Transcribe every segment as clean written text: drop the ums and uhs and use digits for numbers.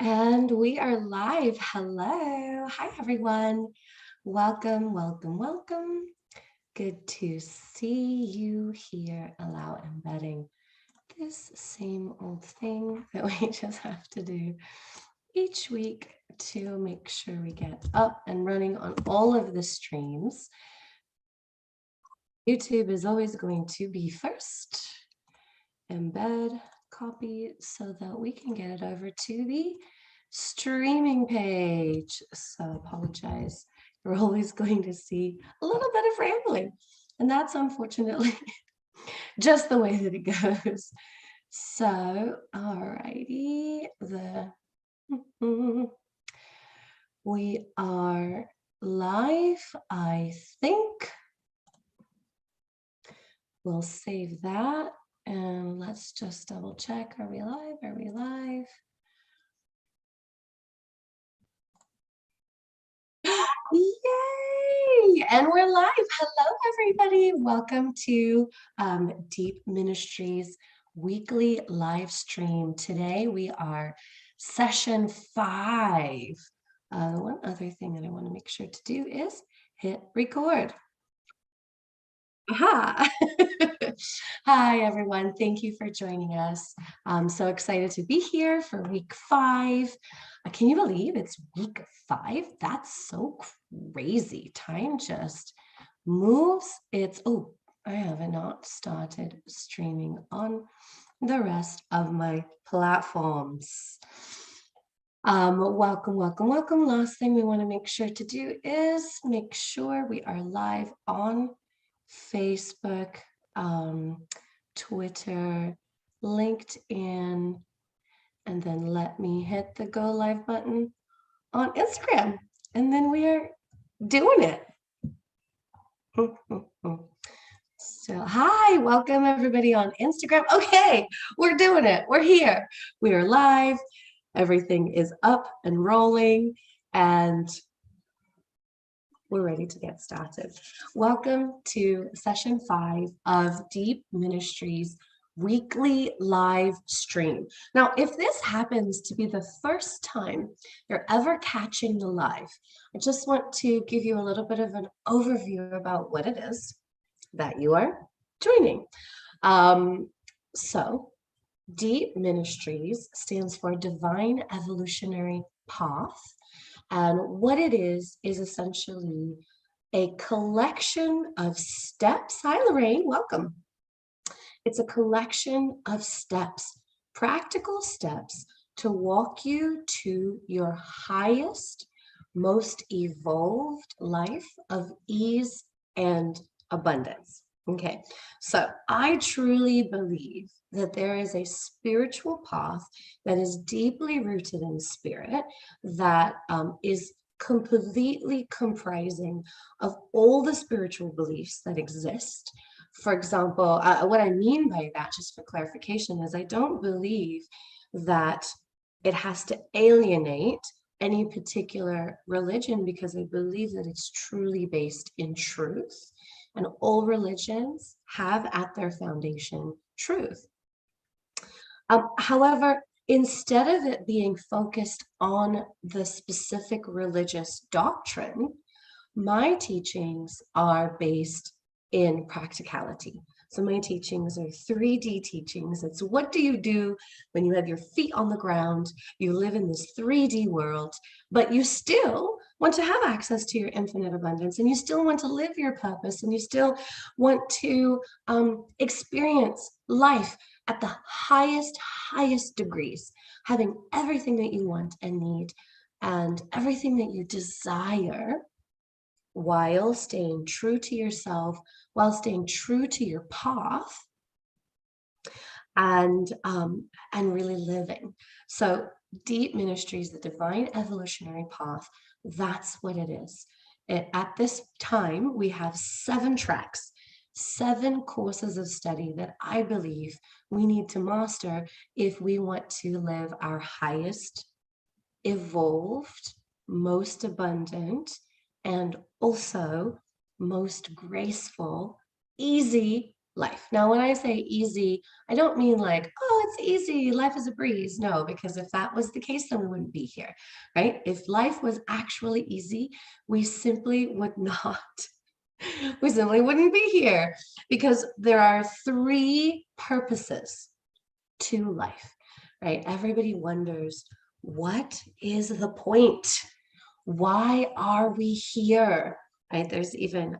And we are live. Hello. Hi, everyone. Welcome, welcome, welcome. Good to see you here. Allow embedding this same old thing that we just have to do each week to make sure we get up and running on all of the streams. YouTube is always going to be first. Embed, copy so that we can get it over to the streaming page. So apologize. You're always going to see a little bit of rambling. And that's unfortunately just the way that it goes. So, alrighty, we are live, I think. We'll save that and let's just double check. Are we live? Are we live? Yay! And we're live. Hello, everybody. Welcome to Deep Ministries weekly live stream. Today we are session 5. One other thing that I want to make sure to do is hit record. Aha! Hi, everyone. Thank you for joining us. I'm so excited to be here for week 5. Can you believe it's week 5? That's so crazy. Time just moves. I have not started streaming on the rest of my platforms. Welcome, welcome, welcome. Last thing we want to make sure to do is make sure we are live on Facebook, Twitter, LinkedIn, and then let me hit the go live button on Instagram. And then we are doing it. So, hi, welcome everybody on Instagram. Okay, we're doing it. We're here. We are live. Everything is up and rolling, and we're ready to get started. Welcome to session 5 of Deep Ministries weekly live stream. Now, if this happens to be the first time you're ever catching the live, I just want to give you a little bit of an overview about what it is that you are joining. So, Deep Ministries stands for Divine Evolutionary Path. And what it is essentially a collection of steps. Hi, Lorraine, welcome. It's a collection of steps, practical steps to walk you to your highest, most evolved life of ease and abundance. Okay, so I truly believe that there is a spiritual path that is deeply rooted in spirit that is completely comprising of all the spiritual beliefs that exist. For example, what I mean by that, just for clarification, is I don't believe that it has to alienate any particular religion, because I believe that it's truly based in truth. And all religions have at their foundation truth. However, instead of it being focused on the specific religious doctrine, my teachings are based in practicality. So my teachings are 3D teachings. It's what do you do when you have your feet on the ground, you live in this 3D world, but you still want to have access to your infinite abundance, and you still want to live your purpose, and you still want to experience life at the highest degrees, having everything that you want and need and everything that you desire, while staying true to yourself, while staying true to your path, and really living. So Deep Ministries, the Divine Evolutionary Path, that's what it is. At this time, we have 7 tracks, 7 courses of study that I believe we need to master if we want to live our highest, evolved, most abundant, and also most graceful, easy, life. Now, when I say easy, I don't mean like, oh, it's easy, life is a breeze. No, because if that was the case, then we wouldn't be here, right? If life was actually easy, we simply would not, we simply wouldn't be here, because there are three purposes to life, right? Everybody wonders, what is the point? Why are we here? Right? There's even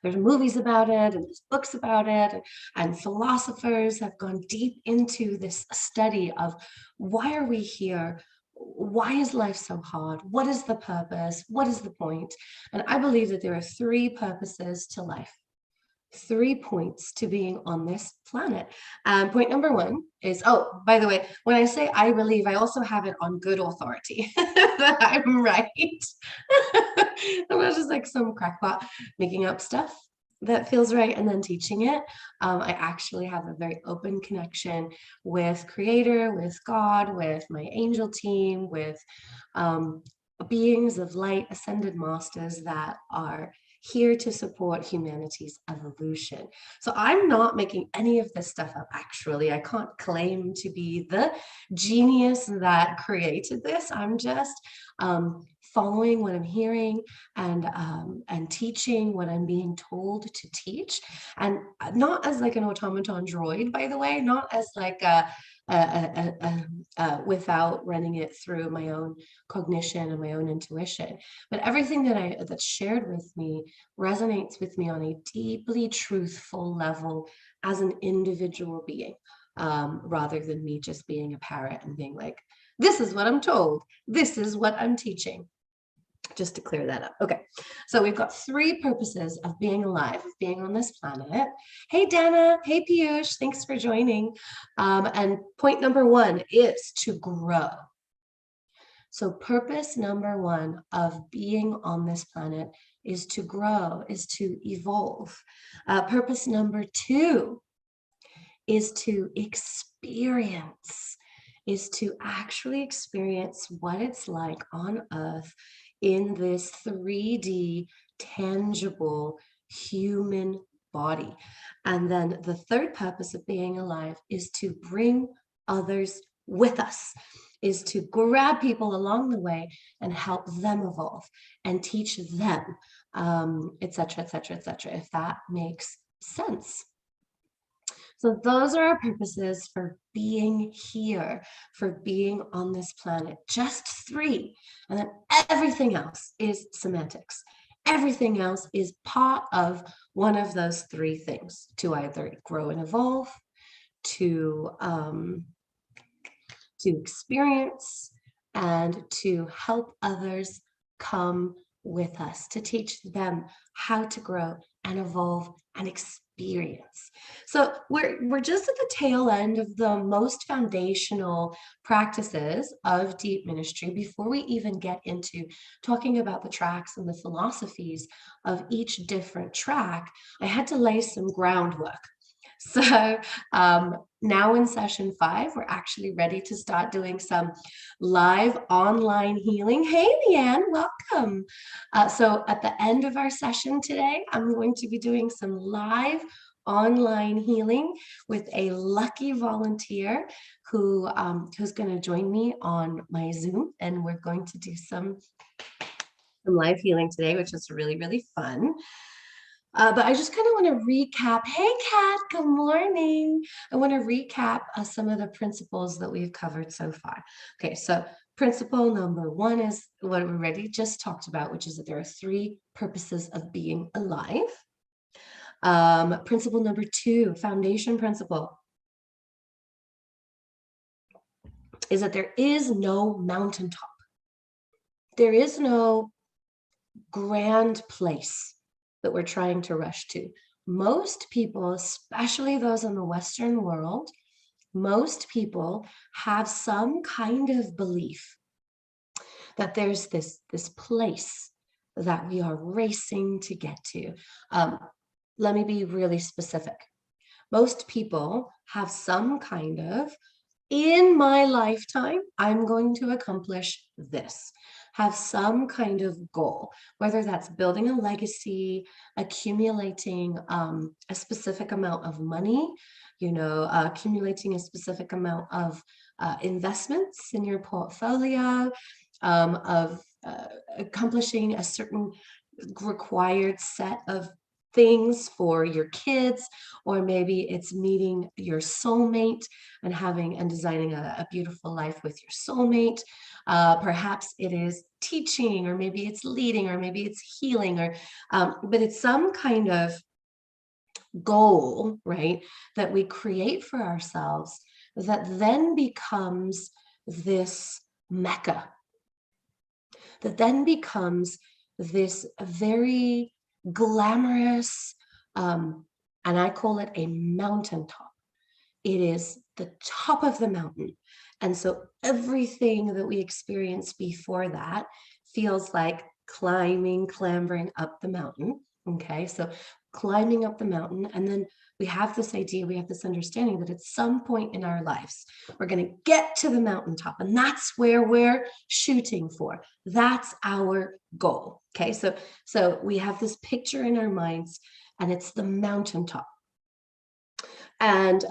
there's movies about it, and there's books about it, and philosophers have gone deep into this study of why are we here? Why is life so hard? What is the purpose? What is the point? And I believe that there are three purposes to life, 3 points to being on this planet. Point number one is, oh, by the way, when I say I believe, I also have it on good authority that I'm right. I'm not just like some crackpot making up stuff that feels right and then teaching it. I actually have a very open connection with Creator, with God, with my angel team, with beings of light, ascended masters that are here to support humanity's evolution. So I'm not making any of this stuff up, actually. I can't claim to be the genius that created this. I'm just following what I'm hearing and teaching what I'm being told to teach. And not as like an automaton droid, by the way, not as like without running it through my own cognition and my own intuition. But everything that's shared with me resonates with me on a deeply truthful level as an individual being, rather than me just being a parrot and being like, this is what I'm told, this is what I'm teaching. Just to clear that up. Okay, so we've got 3 purposes of being alive, of being on this planet. Hey, Dana. Hey, Piyush. Thanks for joining. And point number 1 is to grow. So purpose number 1 of being on this planet is to grow, is to evolve. Purpose number 2 is to experience, is to actually experience what it's like on Earth in this 3D, tangible human body. And then the third purpose of being alive is to bring others with us, is to grab people along the way and help them evolve and teach them, etc., etc., etc., if that makes sense. So those are our purposes for being here, for being on this planet. Just 3. And then everything else is semantics. Everything else is part of one of those 3 things: to either grow and evolve, to experience, and to help others come with us, to teach them how to grow and evolve and experience. So we're just at the tail end of the most foundational practices of deep ministry before we even get into talking about the tracks and the philosophies of each different track. I had to lay some groundwork. So now in session 5, we're actually ready to start doing some live online healing. Hey, Leanne, welcome. So at the end of our session today, I'm going to be doing some live online healing with a lucky volunteer who's going to join me on my Zoom, and we're going to do some live healing today, which is really, really fun. But I just kind of want to recap. Hey, Kat, good morning. I want to recap some of the principles that we've covered so far. Okay, so principle number 1 is what we already just talked about, which is that there are 3 purposes of being alive. Principle number 2, foundation principle, is that there is no mountaintop. There is no grand place that we're trying to rush to. Most people, especially those in the Western world, most people have some kind of belief that there's this place that we are racing to get to. Let me be really specific. Most people have some kind of, in my lifetime, I'm going to accomplish this. have some kind of goal, whether that's building a legacy, accumulating a specific amount of money, accumulating a specific amount of investments in your portfolio, of accomplishing a certain required set of things for your kids, or maybe it's meeting your soulmate and having and designing a beautiful life with your soulmate. Perhaps it is teaching, or maybe it's leading, or maybe it's healing, or but it's some kind of goal, right, that we create for ourselves that then becomes this mecca, that then becomes this very glamorous, and I call it a mountaintop. It is the top of the mountain. And so everything that we experience before that feels like clambering up the mountain. Okay, so climbing up the mountain, and then we have this idea, we have this understanding that at some point in our lives, we're going to get to the mountaintop, and that's where we're shooting for. That's our goal. Okay, so we have this picture in our minds, and it's the mountaintop. And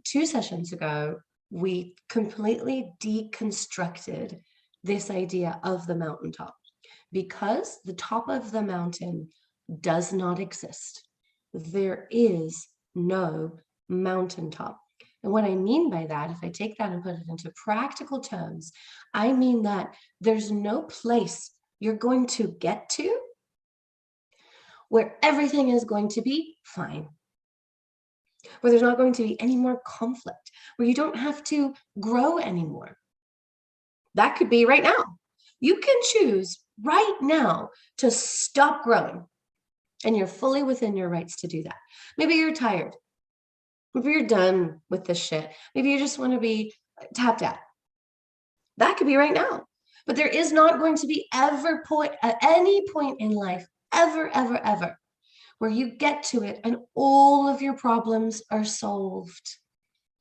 2 sessions ago, we completely deconstructed this idea of the mountaintop, because the top of the mountain does not exist. There is no mountaintop. And what I mean by that, if I take that and put it into practical terms, I mean that there's no place you're going to get to where everything is going to be fine, where there's not going to be any more conflict, where you don't have to grow anymore. That could be right now. You can choose right now to stop growing, and you're fully within your rights to do that. Maybe you're tired. Maybe you're done with this shit. Maybe you just want to be tapped out. That could be right now. But there is not going to be ever point at any point in life, ever, where you get to it and all of your problems are solved.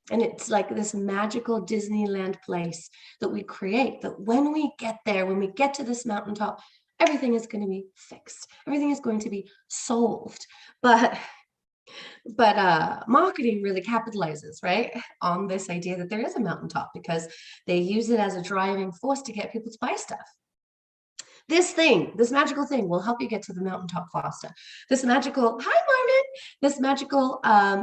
And it's like this magical Disneyland place that we create, that when we get there, when we get to this mountaintop, everything is going to be fixed. Everything is going to be solved. But marketing really capitalizes, right, on this idea that there is a mountaintop, because they use it as a driving force to get people to buy stuff. This magical thing will help you get to the mountaintop faster. This magical, hi Marvin, this magical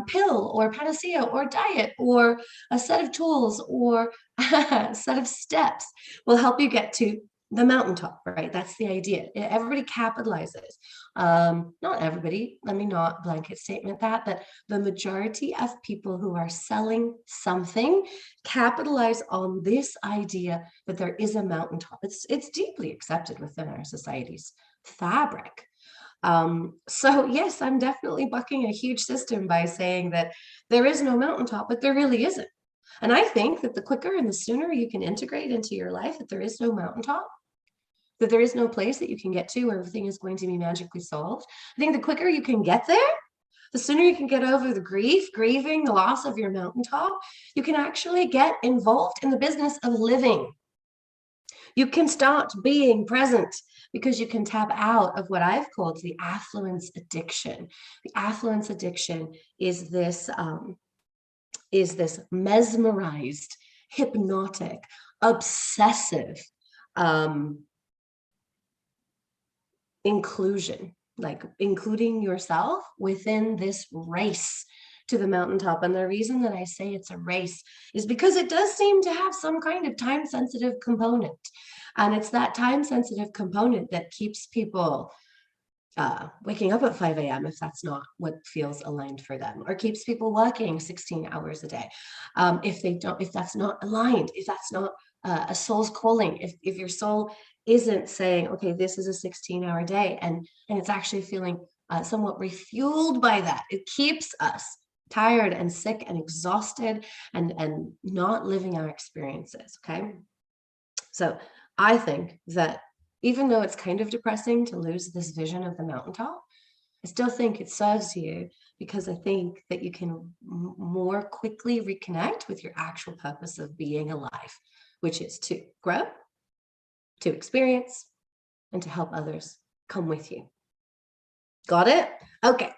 pill or panacea or diet or a set of tools or a set of steps will help you get to the mountaintop, right? That's the idea. Everybody capitalizes. Not everybody, let me not blanket statement that, but the majority of people who are selling something capitalize on this idea that there is a mountaintop. It's deeply accepted within our society's fabric. So yes, I'm definitely bucking a huge system by saying that there is no mountaintop, but there really isn't. And I think that the quicker and the sooner you can integrate into your life that there is no mountaintop, that there is no place that you can get to where everything is going to be magically solved, I think the quicker you can get there, the sooner you can get over the grieving the loss of your mountaintop, you can actually get involved in the business of living. You can start being present, because you can tap out of what I've called the affluence addiction. The affluence addiction is this mesmerized, hypnotic, obsessive inclusion, like including yourself within this race to the mountaintop. And the reason that I say it's a race is because it does seem to have some kind of time-sensitive component. And it's that time-sensitive component that keeps people waking up at 5 a.m. if that's not what feels aligned for them, or keeps people working 16 hours a day. If that's not aligned, if that's not a soul's calling, if your soul isn't saying, okay, this is a 16-hour day, and it's actually feeling somewhat refueled by that, it keeps us tired and sick and exhausted and not living our experiences. Okay, so I think that even though it's kind of depressing to lose this vision of the mountaintop, I still think it serves you, because I think that you can more quickly reconnect with your actual purpose of being alive, which is to grow, to experience, and to help others come with you. Got it? Okay.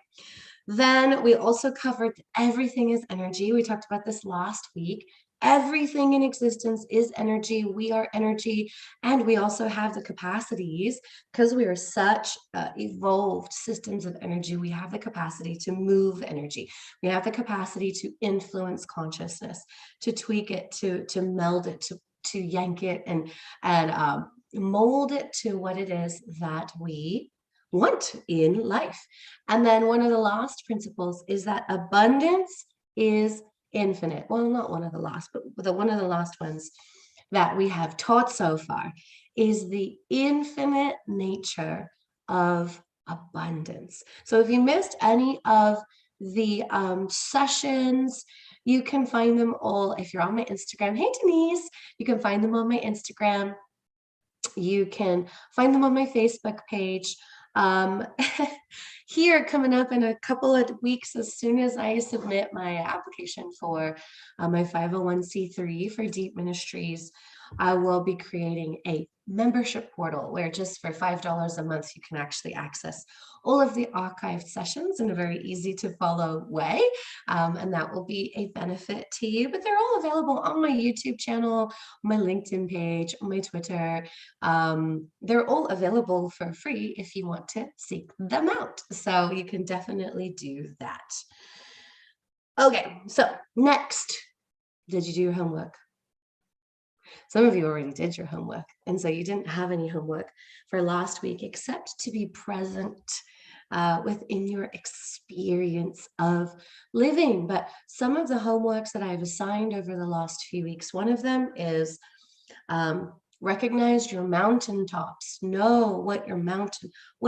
Then we also covered everything is energy. We talked about this last week. Everything in existence is energy. We are energy, and we also have the capacities, because we are such evolved systems of energy. We have the capacity to move energy. We have the capacity to influence consciousness, to tweak it, to meld it, to yank it, and mold it to what it is that we want in life. And then one of the last principles is that abundance is infinite. Well, not one of the last, but one of the last ones that we have taught so far is the infinite nature of abundance. So if you missed any of the sessions, you can find them all if you're on my Instagram. Hey, Denise, you can find them on my Instagram. You can find them on my Facebook page. Here coming up in a couple of weeks, as soon as I submit my application for my 501c3 for Deep Ministries, I will be creating a membership portal where just for $5 a month, you can actually access all of the archived sessions in a very easy to follow way. And that will be a benefit to you, but they're all available on my YouTube channel, my LinkedIn page, on my Twitter. They're all available for free if you want to seek them out. So you can definitely do that. Okay, so next, did you do your homework? Some of you already did your homework, and so you didn't have any homework for last week except to be present within your experience of living. But some of the homeworks that I've assigned over the last few weeks, one of them is recognize your mountaintops. Know what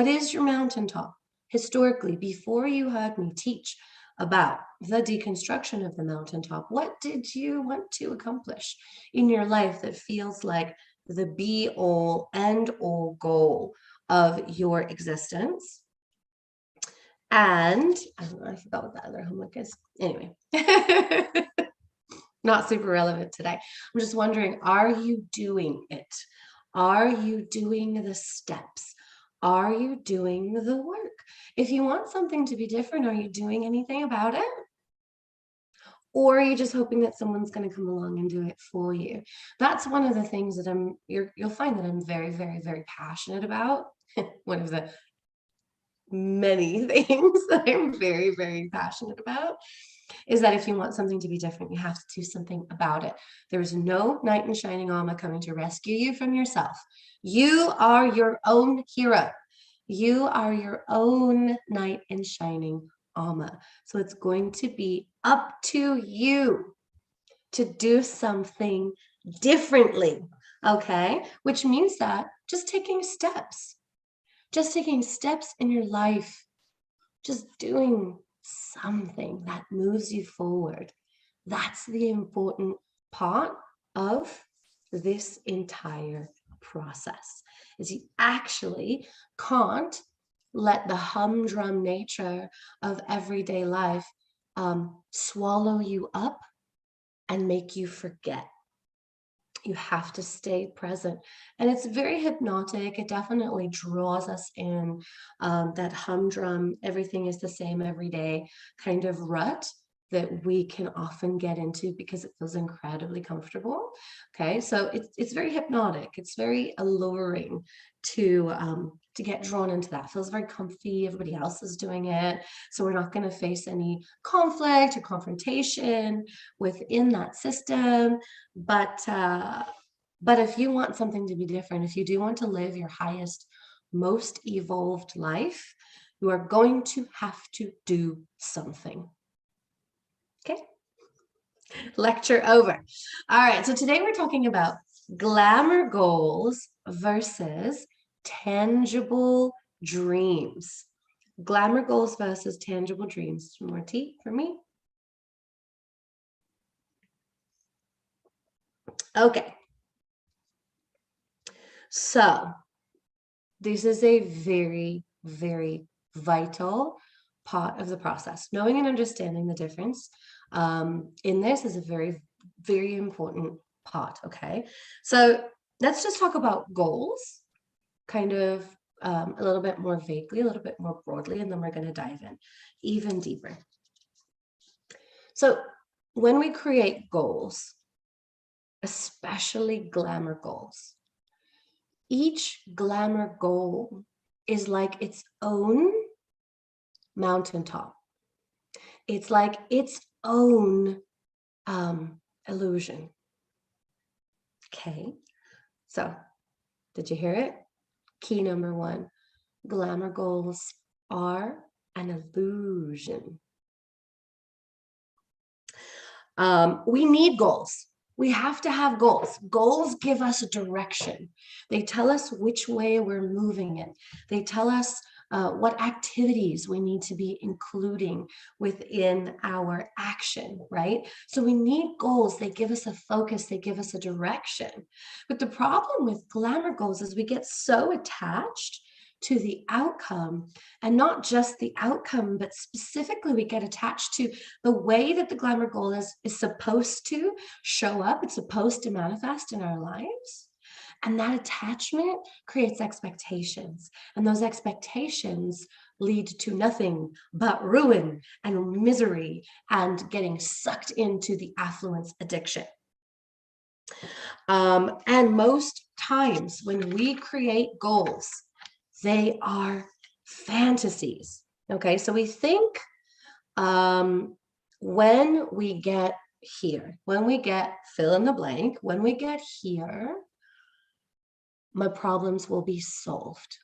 is your mountaintop? Historically, before you heard me teach about the deconstruction of the mountaintop, what did you want to accomplish in your life that feels like the be-all, end-all goal of your existence? And I forgot what the other homework is. Anyway, not super relevant today. I'm just wondering, are you doing it? Are you doing the steps? Are you doing the work? If you want something to be different, are you doing anything about it? Or are you just hoping that someone's going to come along and do it for you? That's one of the things that you'll find that I'm very, very, very passionate about. One of the many things that I'm very, very passionate about is that if you want something to be different, you have to do something about it. There is no knight in shining armor coming to rescue you from yourself. You are your own hero. You are your own knight in shining armor. So it's going to be up to you to do something differently, okay? Which means that just taking steps in your life, just doing something that moves you forward. That's the important part of this entire process, is you actually can't let the humdrum nature of everyday life swallow you up and make you forget. You have to stay present, and it's very hypnotic. It definitely draws us in, that humdrum, everything is the same every day kind of rut that we can often get into because it feels incredibly comfortable. Okay, so it's very hypnotic. It's very alluring to get drawn into that. It feels very comfy. Everybody else is doing it, so we're not going to face any conflict or confrontation within that system. But if you want something to be different, if you do want to live your highest, most evolved life, you are going to have to do something. Okay, lecture over. All right, so today we're talking about glamour goals versus tangible dreams. Glamour goals versus tangible dreams. More tea for me? Okay. So this is a very, very vital part of the process. Knowing and understanding the difference in this is a very, very important part, okay? So let's just talk about goals, kind of a little bit more vaguely, a little bit more broadly, and then we're going to dive in even deeper. So when we create goals, especially glamour goals, each glamour goal is like its own mountaintop. It's like its own illusion. Okay, so did you hear it? Key number one, glamour goals are an illusion. We need goals. We have to have goals. Goals give us a direction. They tell us which way we're moving in. They tell us what activities we need to be including within our action, right? So we need goals. They give us a focus. They give us a direction. But the problem with glamour goals is we get so attached to the outcome, and not just the outcome, but specifically we get attached to the way that the glamour goal is supposed to show up. It's supposed to manifest in our lives. And that attachment creates expectations. And those expectations lead to nothing but ruin and misery and getting sucked into the affluence addiction. And most times when we create goals, they are fantasies. Okay, so we think when we get here, when we get fill in the blank, when we get here, my problems will be solved.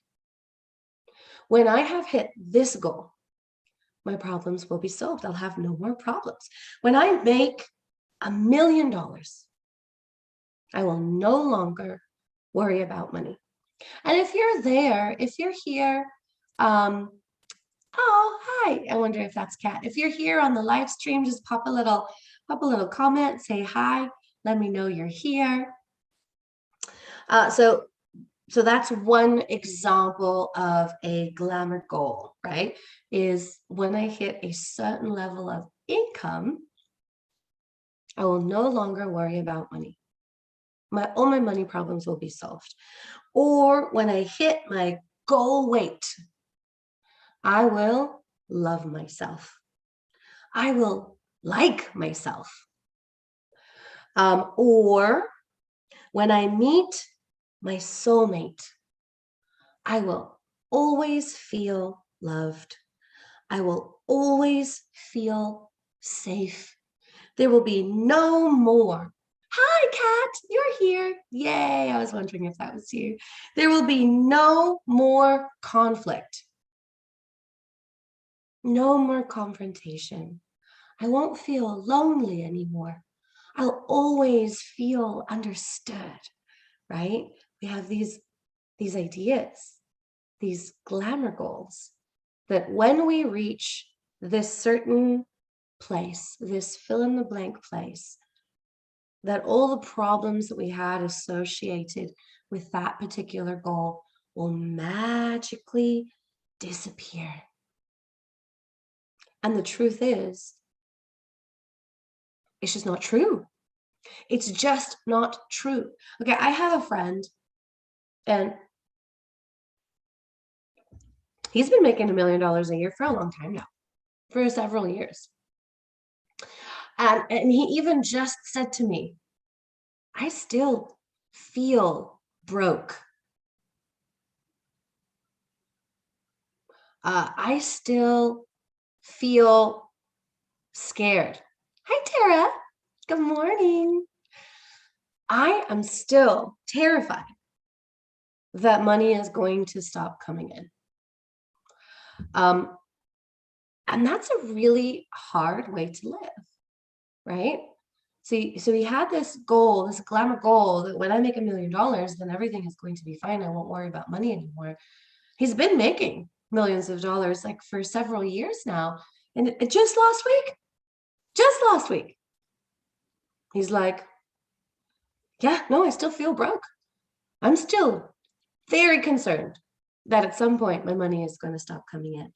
When I have hit this goal, my problems will be solved. I'll have no more problems. When I make $1 million, I will no longer worry about money. And if you're there, if you're here, oh, hi, I wonder if that's Kat. If you're here on the live stream, just pop a little comment, say hi, let me know you're here. So that's one example of a glamour goal, right? Is when I hit a certain level of income, I will no longer worry about money. All my money problems will be solved. Or when I hit my goal weight, I will love myself. I will like myself. Or when I meet my soulmate, I will always feel loved. I will always feel safe. There will be no more. Hi, Kat, you're here. Yay, I was wondering if that was you. There will be no more conflict. No more confrontation. I won't feel lonely anymore. I'll always feel understood, right? We have these ideas, these glamour goals, that when we reach this certain place, this fill in the blank place, that all the problems that we had associated with that particular goal will magically disappear. And the truth is, it's just not true. It's just not true. Okay, I have a friend, and he's been making $1 million a year for a long time now, for several years. And he even just said to me, I still feel broke. I still feel scared. Hi, Tara. Good morning. I am still terrified that money is going to stop coming in. And that's a really hard way to live, right? So he had this goal, this glamour goal, that when I make $1 million, then everything is going to be fine. I won't worry about money anymore. He's been making millions of dollars like for several years now. And just last week, he's like, yeah, no, I still feel broke. I'm still very concerned that at some point my money is going to stop coming in.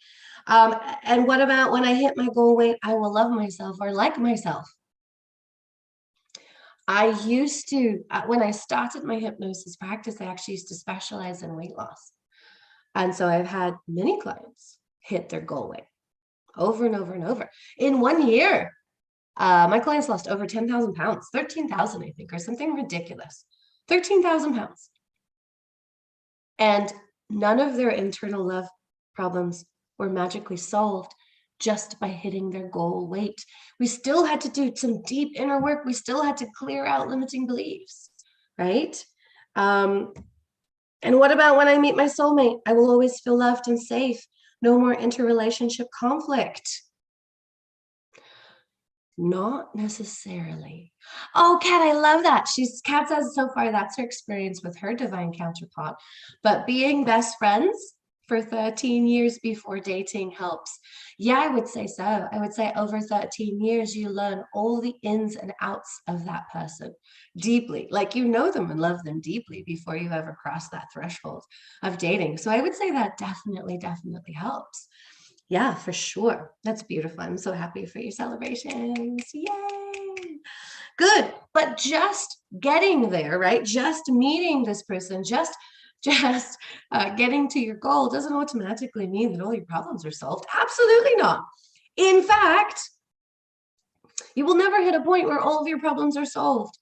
And what about when I hit my goal weight, I will love myself or like myself? I used to, when I started my hypnosis practice, I actually used to specialize in weight loss. And so I've had many clients hit their goal weight over and over and over. In 1 year, my clients lost over 10,000 pounds, 13,000, I think, or something ridiculous. 13,000 pounds. And none of their internal love problems were magically solved just by hitting their goal weight. We still had to do some deep inner work. We still had to clear out limiting beliefs, right? And what about when I meet my soulmate? I will always feel loved and safe. No more interrelationship conflict. Not necessarily. Oh, Kat, I love that. Kat says so far that's her experience with her divine counterpart. But being best friends for 13 years before dating helps. Yeah, I would say so. I would say over 13 years, you learn all the ins and outs of that person deeply. Like you know them and love them deeply before you ever cross that threshold of dating. So I would say that definitely, definitely helps. Yeah, for sure. That's beautiful. I'm so happy for your celebrations. Yay. Good. But just getting there, right? Just meeting this person, just getting to your goal doesn't automatically mean that all your problems are solved. Absolutely not. In fact, you will never hit a point where all of your problems are solved.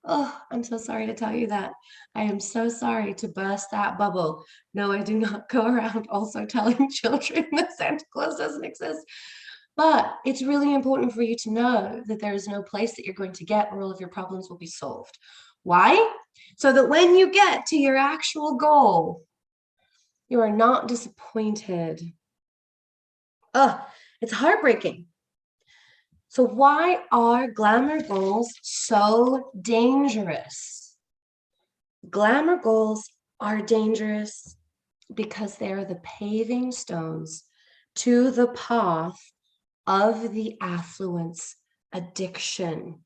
Oh, I'm so sorry to tell you that. I am so sorry to burst that bubble. No, I do not go around also telling children that Santa Claus doesn't exist. But it's really important for you to know that there is no place that you're going to get where all of your problems will be solved. Why? So that when you get to your actual goal, you are not disappointed. Oh, it's heartbreaking. So why are glamour goals so dangerous? Glamour goals are dangerous because they are the paving stones to the path of the affluence addiction.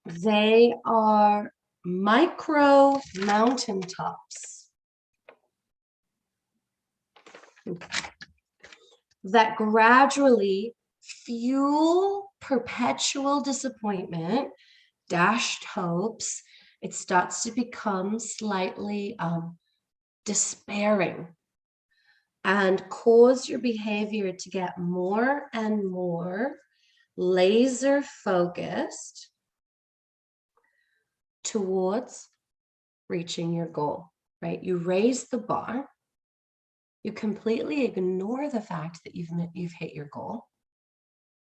They are micro mountaintops that gradually fuel perpetual disappointment, dashed hopes. It starts to become slightly despairing and cause your behavior to get more and more laser focused towards reaching your goal, right? You raise the bar. You completely ignore the fact that you've hit your goal,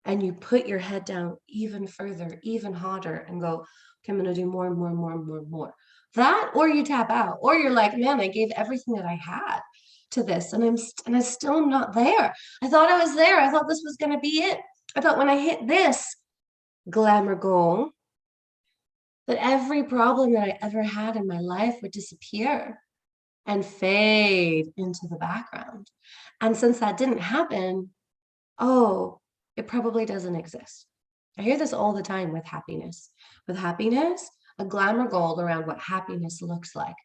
and you put your head down even further, even harder, and go, okay, I'm going to do more and more and more and more and more. That, or you tap out, or you're like, man, I gave everything that I had to this, and I still am not there. I thought I was there. I thought this was going to be it. I thought when I hit this glamour goal, that every problem that I ever had in my life would disappear and fade into the background. And since that didn't happen, oh, it probably doesn't exist. I hear this all the time with happiness. With happiness, a glamour goal around what happiness looks like,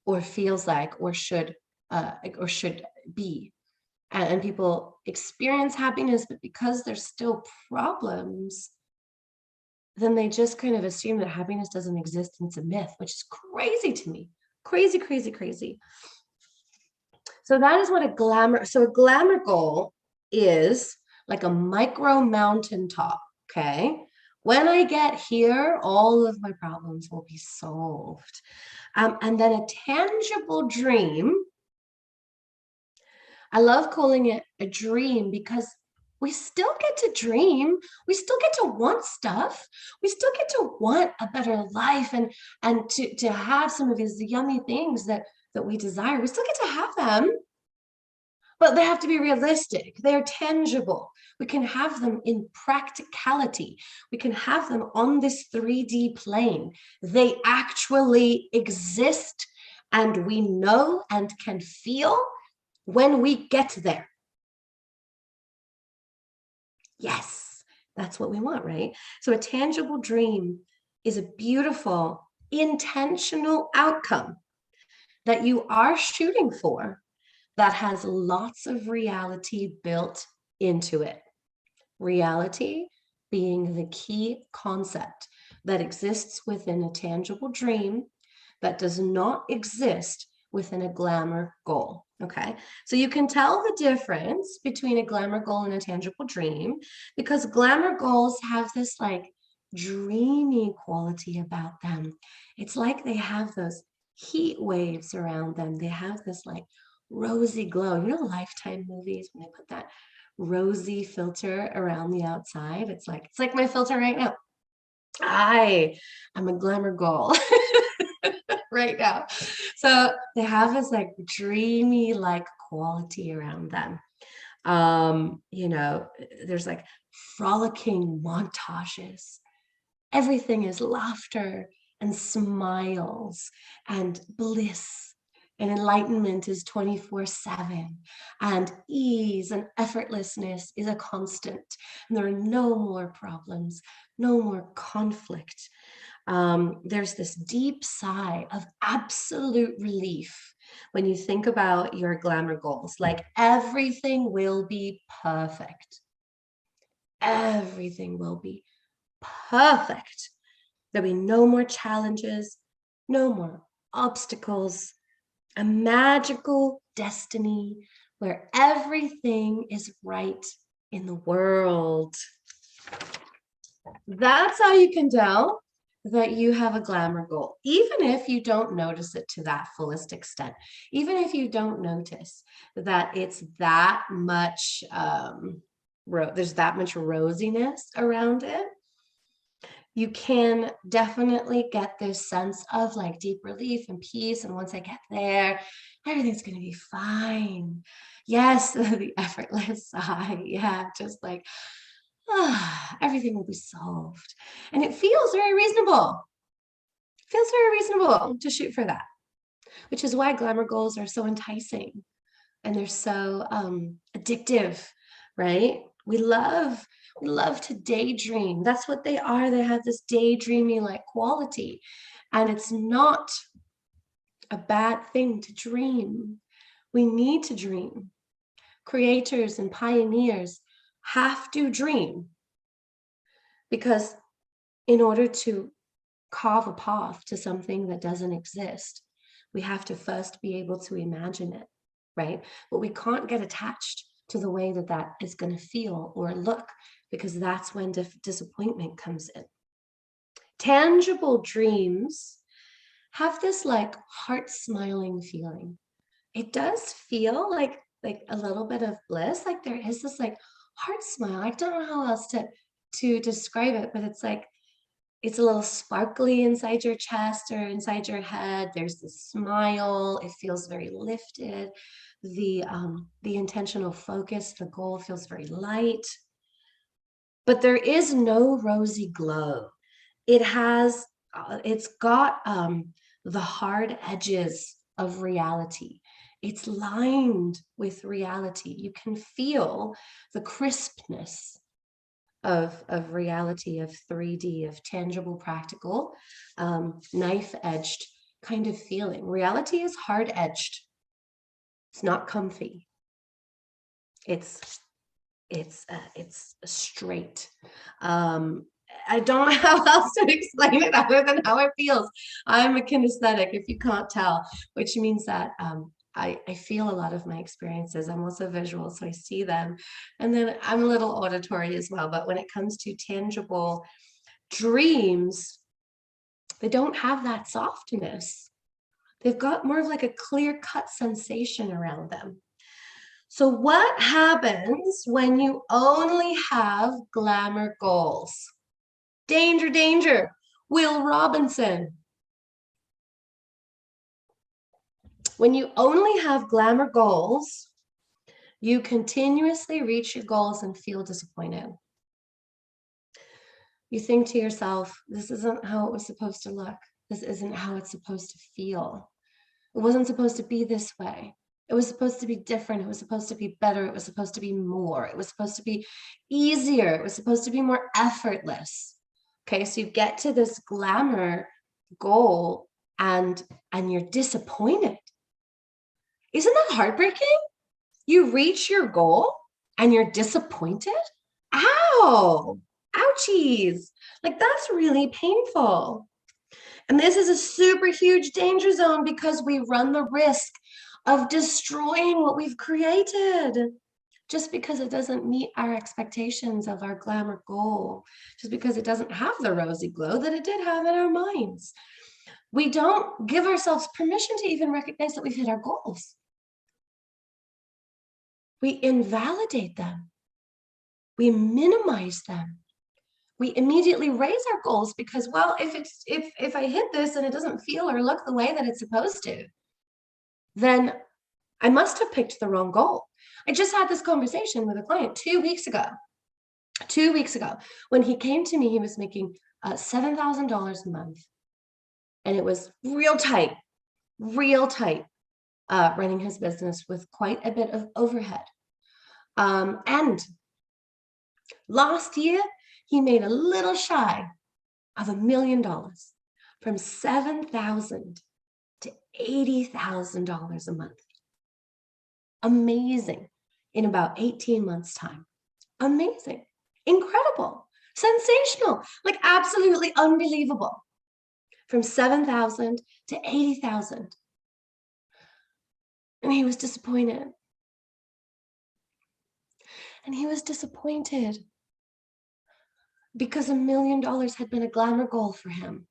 or feels like, or should be. And people experience happiness, but because there's still problems, then they just kind of assume that happiness doesn't exist and it's a myth, which is crazy to me. Crazy, crazy, crazy. So that is what a glamour goal is like a micro mountaintop, okay? When I get here, all of my problems will be solved. And then a tangible dream, I love calling it a dream because we still get to dream. We still get to want stuff. We still get to want a better life and to have some of these yummy things that we desire. We still get to have them, but they have to be realistic. They're tangible. We can have them in practicality. We can have them on this 3D plane. They actually exist, and we know and can feel when we get there. Yes, that's what we want, right? So a tangible dream is a beautiful, intentional outcome that you are shooting for that has lots of reality built into it. Reality being the key concept that exists within a tangible dream that does not exist within a glamour goal. Okay, so you can tell the difference between a glamour goal and a tangible dream because glamour goals have this like dreamy quality about them. It's like they have those heat waves around them. They have this like rosy glow. You know, Lifetime movies when they put that rosy filter around the outside. It's like my filter right now. I'm a glamour goal right now. So they have this like dreamy like quality around them. You know, there's like frolicking montages. Everything is laughter and smiles and bliss. And enlightenment is 24/7. And ease and effortlessness is a constant. And there are no more problems, no more conflict. There's this deep sigh of absolute relief when you think about your glamour goals. Like everything will be perfect. Everything will be perfect. There'll be no more challenges, no more obstacles, a magical destiny where everything is right in the world. That's how you can tell that you have a glamour goal, even if you don't notice it to that fullest extent, even if you don't notice that it's that much, there's that much rosiness around it. You can definitely get this sense of like deep relief and peace. And once I get there, everything's going to be fine. Yes, the effortless sigh. Yeah, just like, everything will be solved. And it feels very reasonable. It feels very reasonable to shoot for that, which is why glamour goals are so enticing and they're so addictive, right? We love to daydream. That's what they are. They have this daydreaming like quality. And it's not a bad thing to dream. We need to dream. Creators and pioneers have to dream because in order to carve a path to something that doesn't exist, we have to first be able to imagine it, right? But we can't get attached to the way that that is going to feel or look, because that's when disappointment comes in. Tangible dreams have this like heart smiling feeling. It does feel like a little bit of bliss. Like there is this like heart smile. I don't know how else to describe it, but it's like it's a little sparkly inside your chest or inside your head. There's this smile. It feels very lifted. The intentional focus, the goal feels very light. But there is no rosy glow. It's got the hard edges of reality. It's lined with reality. You can feel the crispness of reality, of 3D, of tangible, practical, knife-edged kind of feeling. Reality is hard-edged. It's not comfy. It's straight. I don't know how else to explain it other than how it feels. I'm a kinesthetic, if you can't tell, which means that I feel a lot of my experiences. I'm also visual, so I see them. And then I'm a little auditory as well. But when it comes to tangible dreams, they don't have that softness. They've got more of like a clear-cut sensation around them. So what happens when you only have glamour goals? Danger, danger. Will Robinson. When you only have glamour goals, you continuously reach your goals and feel disappointed. You think to yourself, this isn't how it was supposed to look. This isn't how it's supposed to feel. It wasn't supposed to be this way. It was supposed to be different. It was supposed to be better. It was supposed to be more. It was supposed to be easier. It was supposed to be more effortless. Okay, so you get to this glamour goal and you're disappointed. Isn't that heartbreaking? You reach your goal and you're disappointed Ow, ouchies. Like that's really painful. And this is a super huge danger zone because we run the risk of destroying what we've created just because it doesn't meet our expectations of our glamour goal, just because it doesn't have the rosy glow that it did have in our minds. We don't give ourselves permission to even recognize that we've hit our goals. We invalidate them. We minimize them. We immediately raise our goals because, well, if I hit this and it doesn't feel or look the way that it's supposed to, then I must have picked the wrong goal. I just had this conversation with a client 2 weeks ago. 2 weeks ago, when he came to me, he was making $7,000 a month, and it was real tight, running his business with quite a bit of overhead. And last year, he made a little shy of $1 million, from $7,000 to $80,000 a month. Amazing. In about 18 months' time. Amazing. Incredible. Sensational. Like absolutely unbelievable. From 7,000 to 80,000. And he was disappointed. And he was disappointed because $1 million had been a glamour goal for him.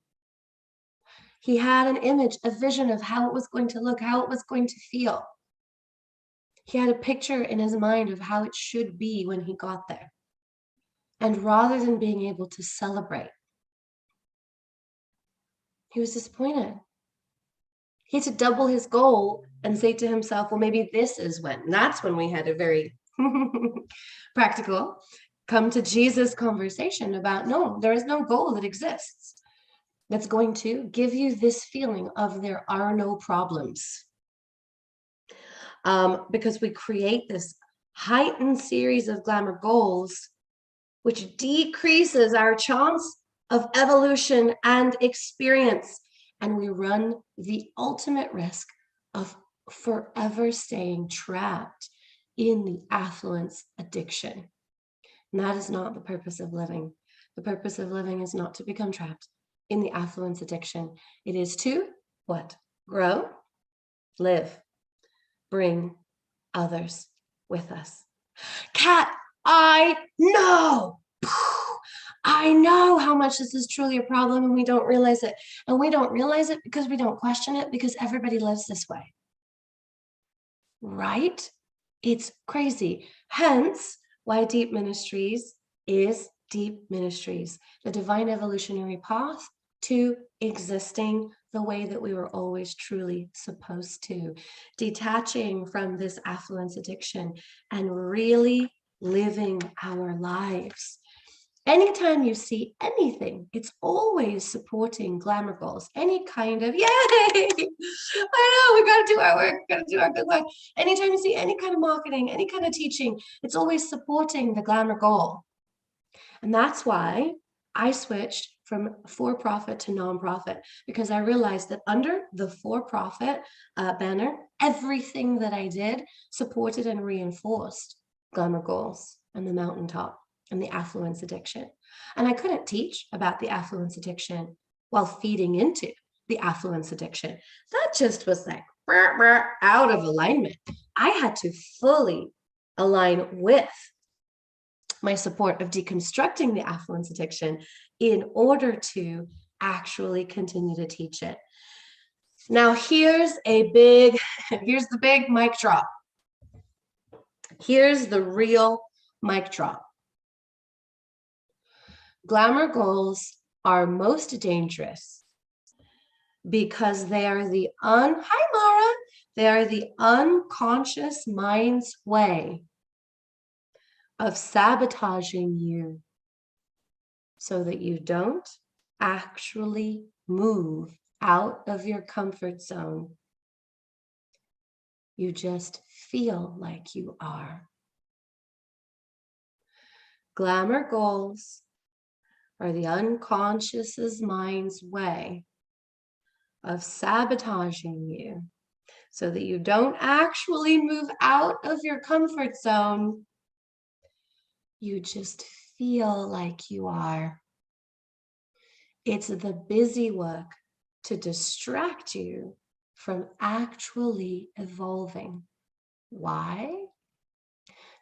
He had an image, a vision of how it was going to look, how it was going to feel. He had a picture in his mind of how it should be when he got there. And rather than being able to celebrate, he was disappointed. He had to double his goal and say to himself, well, maybe this is when. And that's when we had a very practical, come to Jesus conversation about, no, there is no goal that exists that's going to give you this feeling of there are no problems. Because we create this heightened series of glamour goals, which decreases our chance of evolution and experience. And we run the ultimate risk of forever staying trapped in the affluence addiction. And that is not the purpose of living. The purpose of living is not to become trapped in the affluence addiction. It is to what? Grow, live, bring others with us. Kat, I know how much this is truly a problem and we don't realize it. And we don't realize it because we don't question it because everybody lives this way. Right? It's crazy. Hence why Deep Ministries is Deep Ministries, the divine evolutionary path to existing the way that we were always truly supposed to, detaching from this affluence addiction and really living our lives. Anytime you see anything, it's always supporting glamour goals, any kind of, yay, I know, we got to do our work, got to do our good work. Anytime you see any kind of marketing, any kind of teaching, it's always supporting the glamour goal. And that's why I switched from for-profit to nonprofit, because I realized that under the for-profit banner, everything that I did supported and reinforced glamour goals and the mountaintop and the affluence addiction. And I couldn't teach about the affluence addiction while feeding into the affluence addiction. That just was like out of alignment. I had to fully align with my support of deconstructing the affluence addiction in order to actually continue to teach it. Now, here's the big mic drop. Here's the real mic drop. Glamour goals are most dangerous because they are the they are the unconscious mind's way of sabotaging you so that you don't actually move out of your comfort zone. You just feel like you are. Glamour goals are the unconscious mind's way of sabotaging you so that you don't actually move out of your comfort zone. You just feel like you are. It's the busy work to distract you from actually evolving. Why?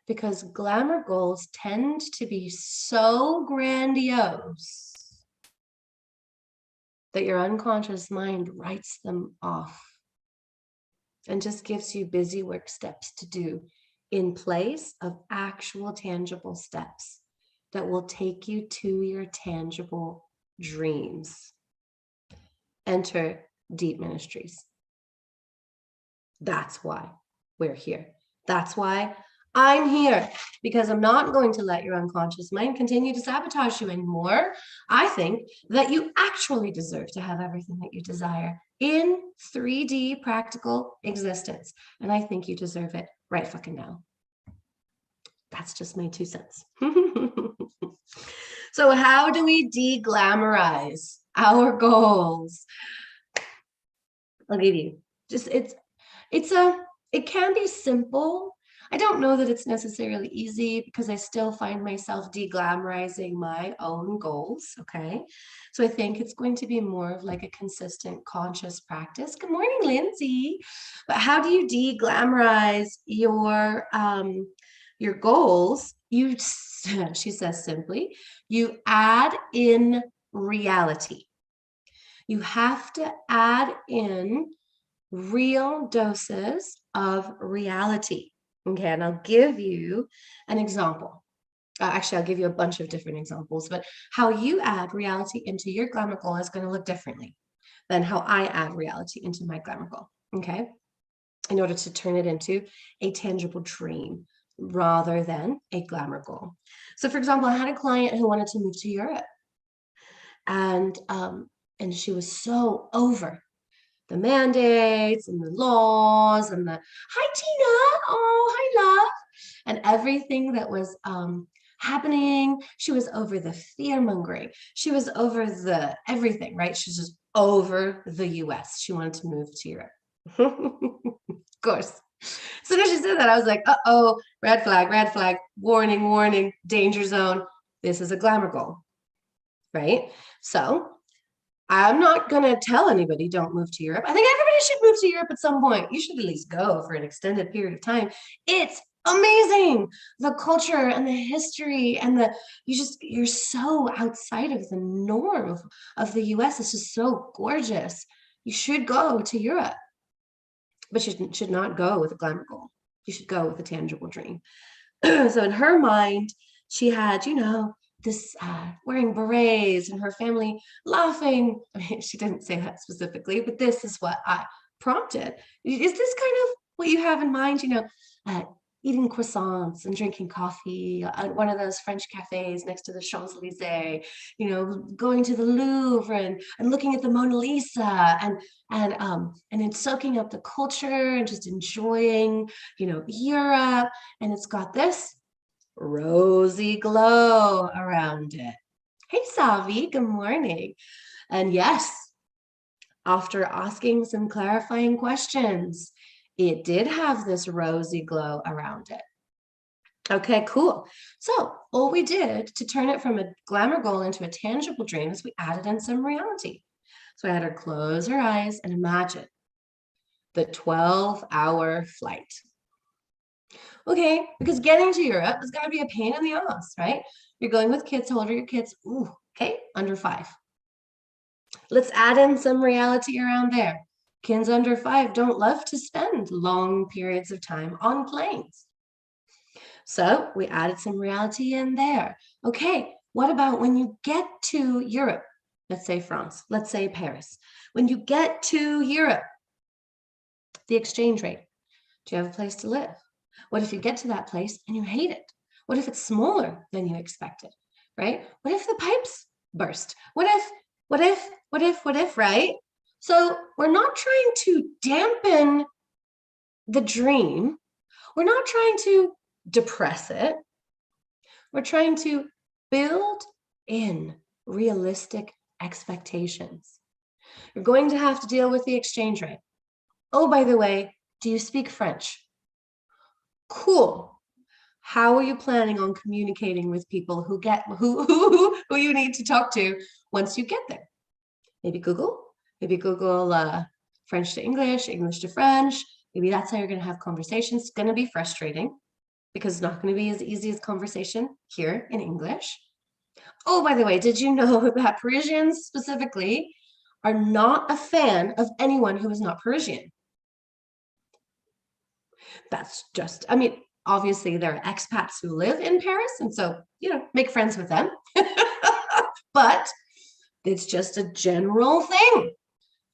Because glamour goals tend to be so grandiose that your unconscious mind writes them off and just gives you busy work steps to do in place of actual tangible steps that will take you to your tangible dreams. Enter Deep Ministries. That's why we're here. That's why I'm here, because I'm not going to let your unconscious mind continue to sabotage you anymore. I think that you actually deserve to have everything that you desire in 3D practical existence. And I think you deserve it right fucking now. That's just my 2 cents. So how do we de-glamorize our goals? I'll give you just, it can be simple. I don't know that it's necessarily easy because I still find myself de-glamorizing my own goals, okay? So I think it's going to be more of like a consistent conscious practice. Good morning, Lindsay. But how do you de-glamorize your goals? She says simply, you add in reality. You have to add in real doses of reality. Okay, and I'll give you an example. Actually, I'll give you a bunch of different examples, but how you add reality into your glamour goal is going to look differently than how I add reality into my glamour goal. Okay, in order to turn it into a tangible dream rather than a glamour goal. So, for example, I had a client who wanted to move to Europe, and she was so over the mandates and the laws and the hi Tina, oh hi love, and everything that was happening. She was over the fear mongering. She was over the everything, right? She's just over the US. She wanted to move to Europe. Of course. So when she said that, I was like, uh-oh, red flag, warning, warning, danger zone. This is a glamour goal, right? So I'm not going to tell anybody don't move to Europe. I think everybody should move to Europe at some point. You should at least go for an extended period of time. It's amazing. The culture and the history and you're so outside of the norm of the US. It's just so gorgeous. You should go to Europe, but you should not go with a glamour goal. You should go with a tangible dream. So in her mind, she had, this wearing berets and her family laughing. I mean, she didn't say that specifically, but this is what I prompted. Is this kind of what you have in mind? Eating croissants and drinking coffee at one of those French cafes next to the Champs-Elysees, going to the Louvre and looking at the Mona Lisa and then soaking up the culture and just enjoying, Europe. And it's got this rosy glow around it. Hey, Savi, good morning. And yes, after asking some clarifying questions, it did have this rosy glow around it. Okay, cool. So all we did to turn it from a glamour goal into a tangible dream is we added in some reality. So I had her close her eyes and imagine the 12-hour flight. Okay, because getting to Europe is going to be a pain in the ass, right? You're going with kids. How old are your kids? Ooh, okay, under 5. Let's add in some reality around there. Kids under 5 don't love to spend long periods of time on planes. So we added some reality in there. Okay, what about when you get to Europe? Let's say France, let's say Paris. When you get to Europe, the exchange rate. Do you have a place to live? What if you get to that place and you hate it? What if it's smaller than you expected, right? What if the pipes burst? What if, right? So we're not trying to dampen the dream. We're not trying to depress it. We're trying to build in realistic expectations. You're going to have to deal with the exchange rate. Oh, by the way, do you speak French? Cool. How are you planning on communicating with people who you need to talk to once you get there? Maybe Google French to English, English to French. Maybe that's how you're going to have conversations. It's going to be frustrating because it's not going to be as easy as conversation here in English. Oh, by the way, did you know that Parisians specifically are not a fan of anyone who is not Parisian? That's just, I mean, obviously there are expats who live in Paris, and so, make friends with them. But it's just a general thing.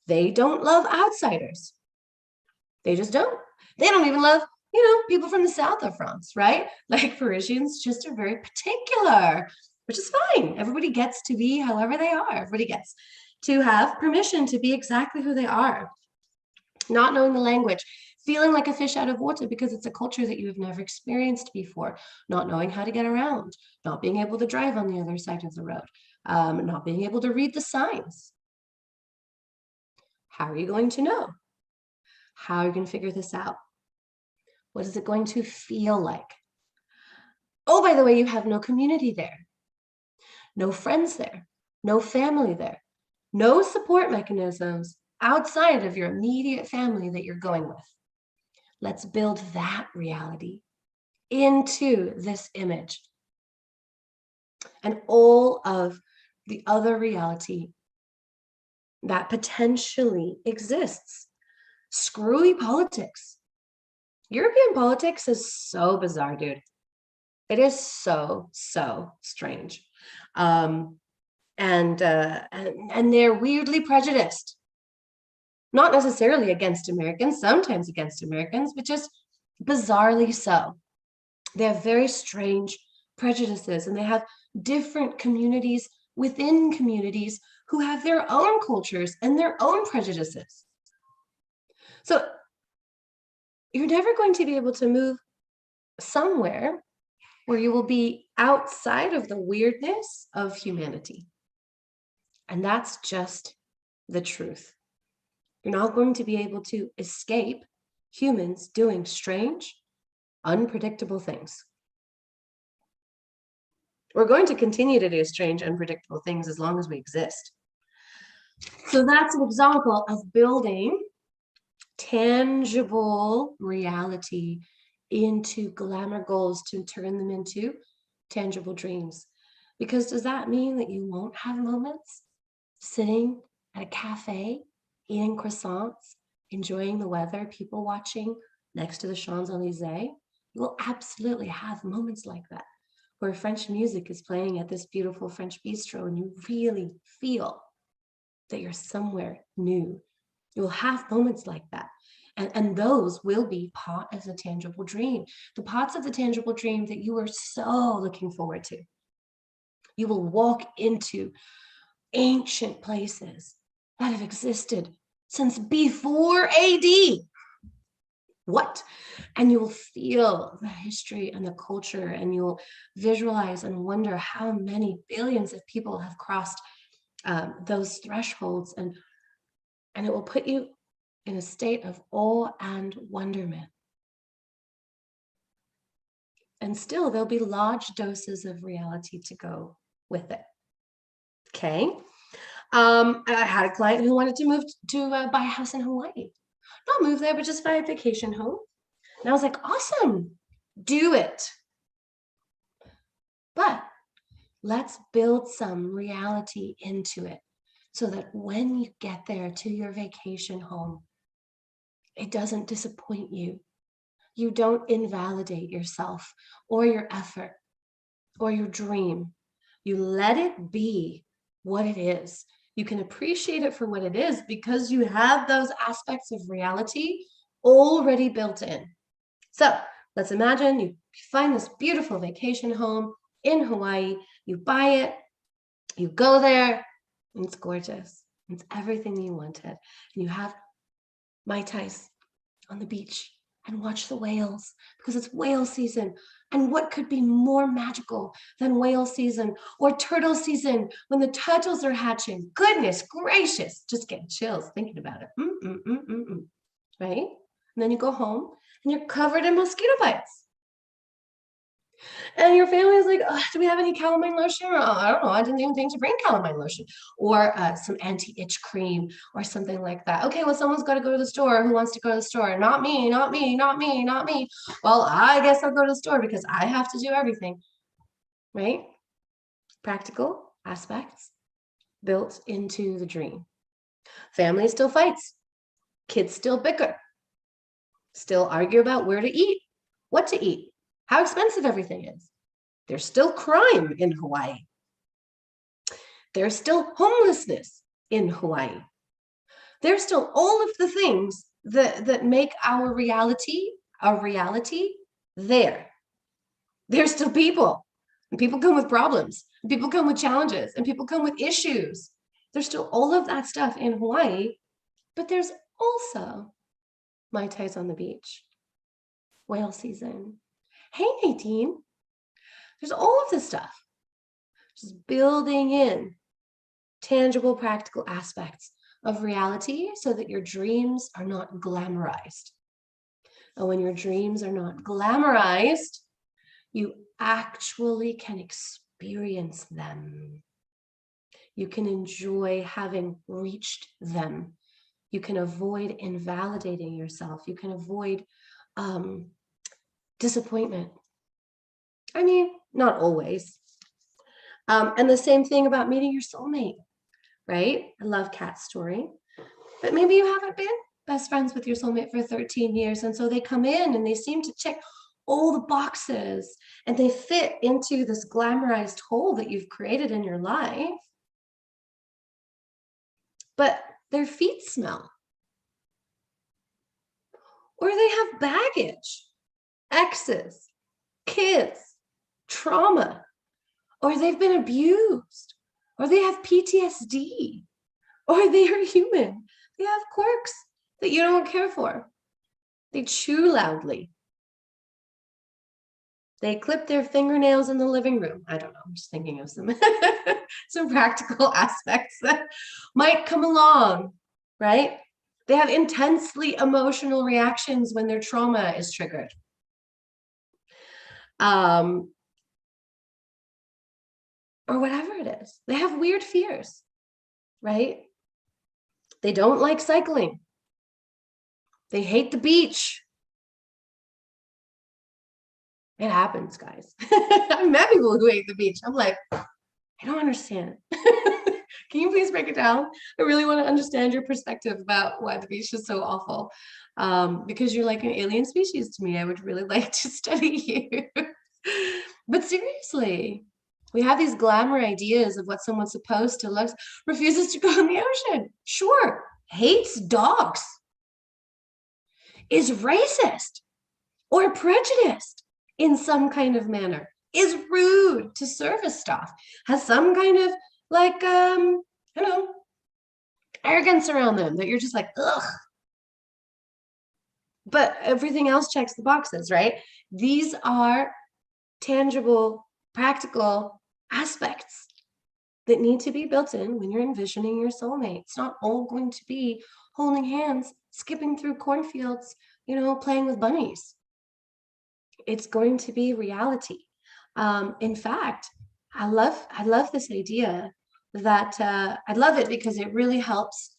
They don't love outsiders. They just don't. They don't even love, people from the south of France, right? Like Parisians just are very particular, which is fine. Everybody gets to be however they are. Everybody gets to have permission to be exactly who they are. Not knowing the language, feeling like a fish out of water because it's a culture that you have never experienced before, not knowing how to get around, not being able to drive on the other side of the road, not being able to read the signs. How are you going to know? How are you going to figure this out? What is it going to feel like? Oh, by the way, you have no community there, no friends there, no family there, no support mechanisms outside of your immediate family that you're going with. Let's build that reality into this image. And all of the other reality that potentially exists. Screwy politics. European politics is so bizarre, dude. It is so strange. And they're weirdly prejudiced. Not necessarily against Americans, sometimes against Americans, but just bizarrely so. They have very strange prejudices, and they have different communities within communities who have their own cultures and their own prejudices. So you're never going to be able to move somewhere where you will be outside of the weirdness of humanity. And that's just the truth. You're not going to be able to escape humans doing strange, unpredictable things. We're going to continue to do strange, unpredictable things as long as we exist. So that's an example of building tangible reality into glamour goals to turn them into tangible dreams. Because does that mean that you won't have moments sitting at a cafe, eating croissants, enjoying the weather, people watching next to the Champs-Elysees? You will absolutely have moments like that, where French music is playing at this beautiful French bistro and you really feel that you're somewhere new. You'll have moments like that. And those will be part of the tangible dream, the parts of the tangible dream that you are so looking forward to. You will walk into ancient places that have existed since before AD. What? And you'll feel the history and the culture, and you'll visualize and wonder how many billions of people have crossed those thresholds, and it will put you in a state of awe and wonderment. And still, there'll be large doses of reality to go with it. Okay. I had a client who wanted to move to buy a house in Hawaii. Not move there, but just buy a vacation home. And I was like, awesome, do it. But let's build some reality into it so that when you get there to your vacation home, it doesn't disappoint you. You don't invalidate yourself or your effort or your dream. You let it be what it is. You can appreciate it for what it is because you have those aspects of reality already built in. So let's imagine you find this beautiful vacation home in Hawaii, you buy it, you go there, and it's gorgeous. It's everything you wanted. And you have Mai Tais on the beach and watch the whales because it's whale season. And what could be more magical than whale season or turtle season when the turtles are hatching? Goodness gracious, just getting chills thinking about it. Right? And then you go home and you're covered in mosquito bites. And your family is like, oh, do we have any calamine lotion? Oh, I don't know. I didn't even think to bring calamine lotion or some anti-itch cream or something like that. Okay, well, someone's got to go to the store. Who wants to go to the store? Not me, not me, not me, not me. Well, I guess I'll go to the store because I have to do everything, right? Practical aspects built into the dream. Family still fights. Kids still bicker. Still argue about where to eat, what to eat, how expensive everything is. There's still crime in Hawaii. There's still homelessness in Hawaii. There's still all of the things that make our reality there. There's still people. And people come with problems. And people come with challenges. And people come with issues. There's still all of that stuff in Hawaii. But there's also Mai Tais on the beach, whale season. Hey, Nadine. There's all of this stuff. Just building in tangible, practical aspects of reality so that your dreams are not glamorized. And when your dreams are not glamorized, you actually can experience them. You can enjoy having reached them. You can avoid invalidating yourself. You can avoid disappointment. I mean, not always. And the same thing about meeting your soulmate, right? I love Kat's story. But maybe you haven't been best friends with your soulmate for 13 years. And so they come in and they seem to check all the boxes and they fit into this glamorized hole that you've created in your life. But their feet smell. Or they have baggage, exes, kids, trauma, or they've been abused, or they have PTSD, or they are human. They have quirks that you don't care for. They chew loudly. They clip their fingernails in the living room. I don't know, I'm just thinking of some, some practical aspects that might come along, right? They have intensely emotional reactions when their trauma is triggered. Or whatever it is. They have weird fears, right? They don't like cycling. They hate the beach. It happens, guys. I've met people who hate the beach. I'm like, I don't understand. Can you please break it down? I really want to understand your perspective about why the beach is so awful. Because you're like an alien species to me. I would really like to study you. But seriously, we have these glamour ideas of what someone's supposed to look, refuses to go in the ocean. Sure, hates dogs, is racist or prejudiced in some kind of manner, is rude to service staff, has some kind of like, I don't know, arrogance around them that you're just like, ugh. But everything else checks the boxes, right? These are tangible, practical aspects that need to be built in when you're envisioning your soulmate. It's not all going to be holding hands, skipping through cornfields, you know, playing with bunnies. It's going to be reality. In fact, I love this idea that I love it because it really helps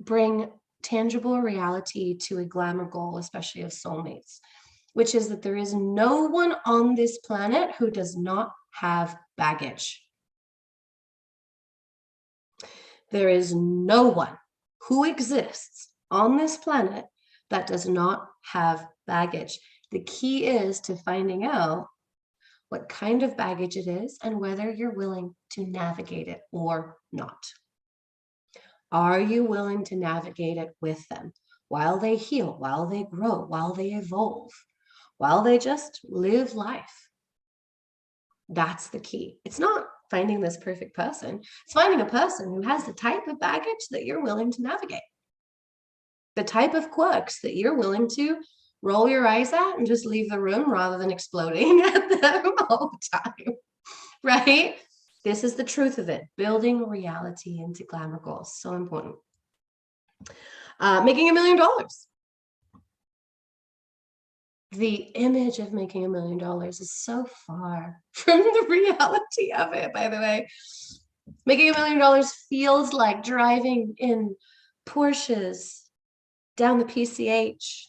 bring tangible reality to a glamour goal, especially of soulmates, which is that there is no one on this planet who does not have baggage. There is no one who exists on this planet that does not have baggage. The key is to finding out what kind of baggage it is and whether you're willing to navigate it or not. Are you willing to navigate it with them while they heal, while they grow, while they evolve, while they just live life? That's the key. It's not finding this perfect person. It's finding a person who has the type of baggage that you're willing to navigate, the type of quirks that you're willing to roll your eyes at and just leave the room rather than exploding at them all the time, right? This is the truth of it. Building reality into glamour goals, so important. Making $1 million. the image of making $1 million is so far from the reality of it, by the way. Making $1 million feels like driving in Porsches down the PCH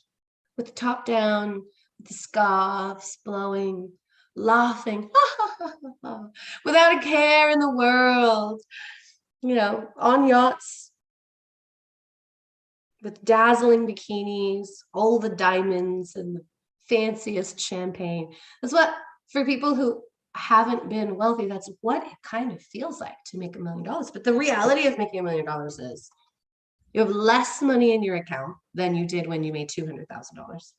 with the top down, with the scarves blowing, laughing, without a care in the world, you know, on yachts with dazzling bikinis, all the diamonds and the fanciest champagne. That's what, for people who haven't been wealthy, that's what it kind of feels like to make $1 million. But the reality of making $1 million is you have less money in your account than you did when you made $200,000.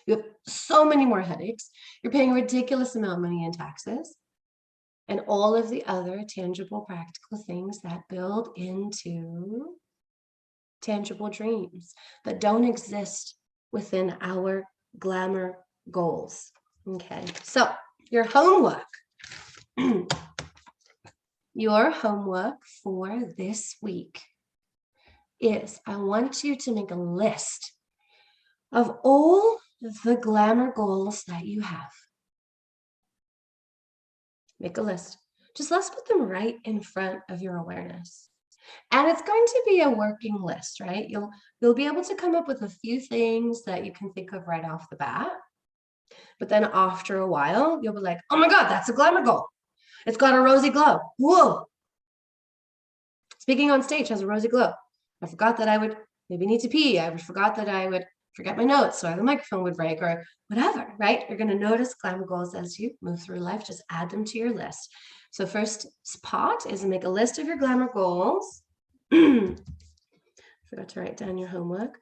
You have so many more headaches. You're paying a ridiculous amount of money in taxes and all of the other tangible, practical things that build into tangible dreams that don't exist within our glamour goals. Okay, so your homework. Your homework for this week is I want you to make a list of all the glamour goals that you have. Make a list. Just let's put them right in front of your awareness. And it's going to be a working list, right? You'll be able to come up with a few things that you can think of right off the bat. But then after a while, you'll be like, oh my God, that's a glamour goal. It's got a rosy glow. Whoa. Speaking on stage has a rosy glow. I forgot that I would maybe need to pee. I forgot that I would forget my notes so the microphone would break or whatever, right? You're going to notice glamour goals as you move through life. Just add them to your list. So first spot is make a list of your glamour goals. Forgot to write down your homework.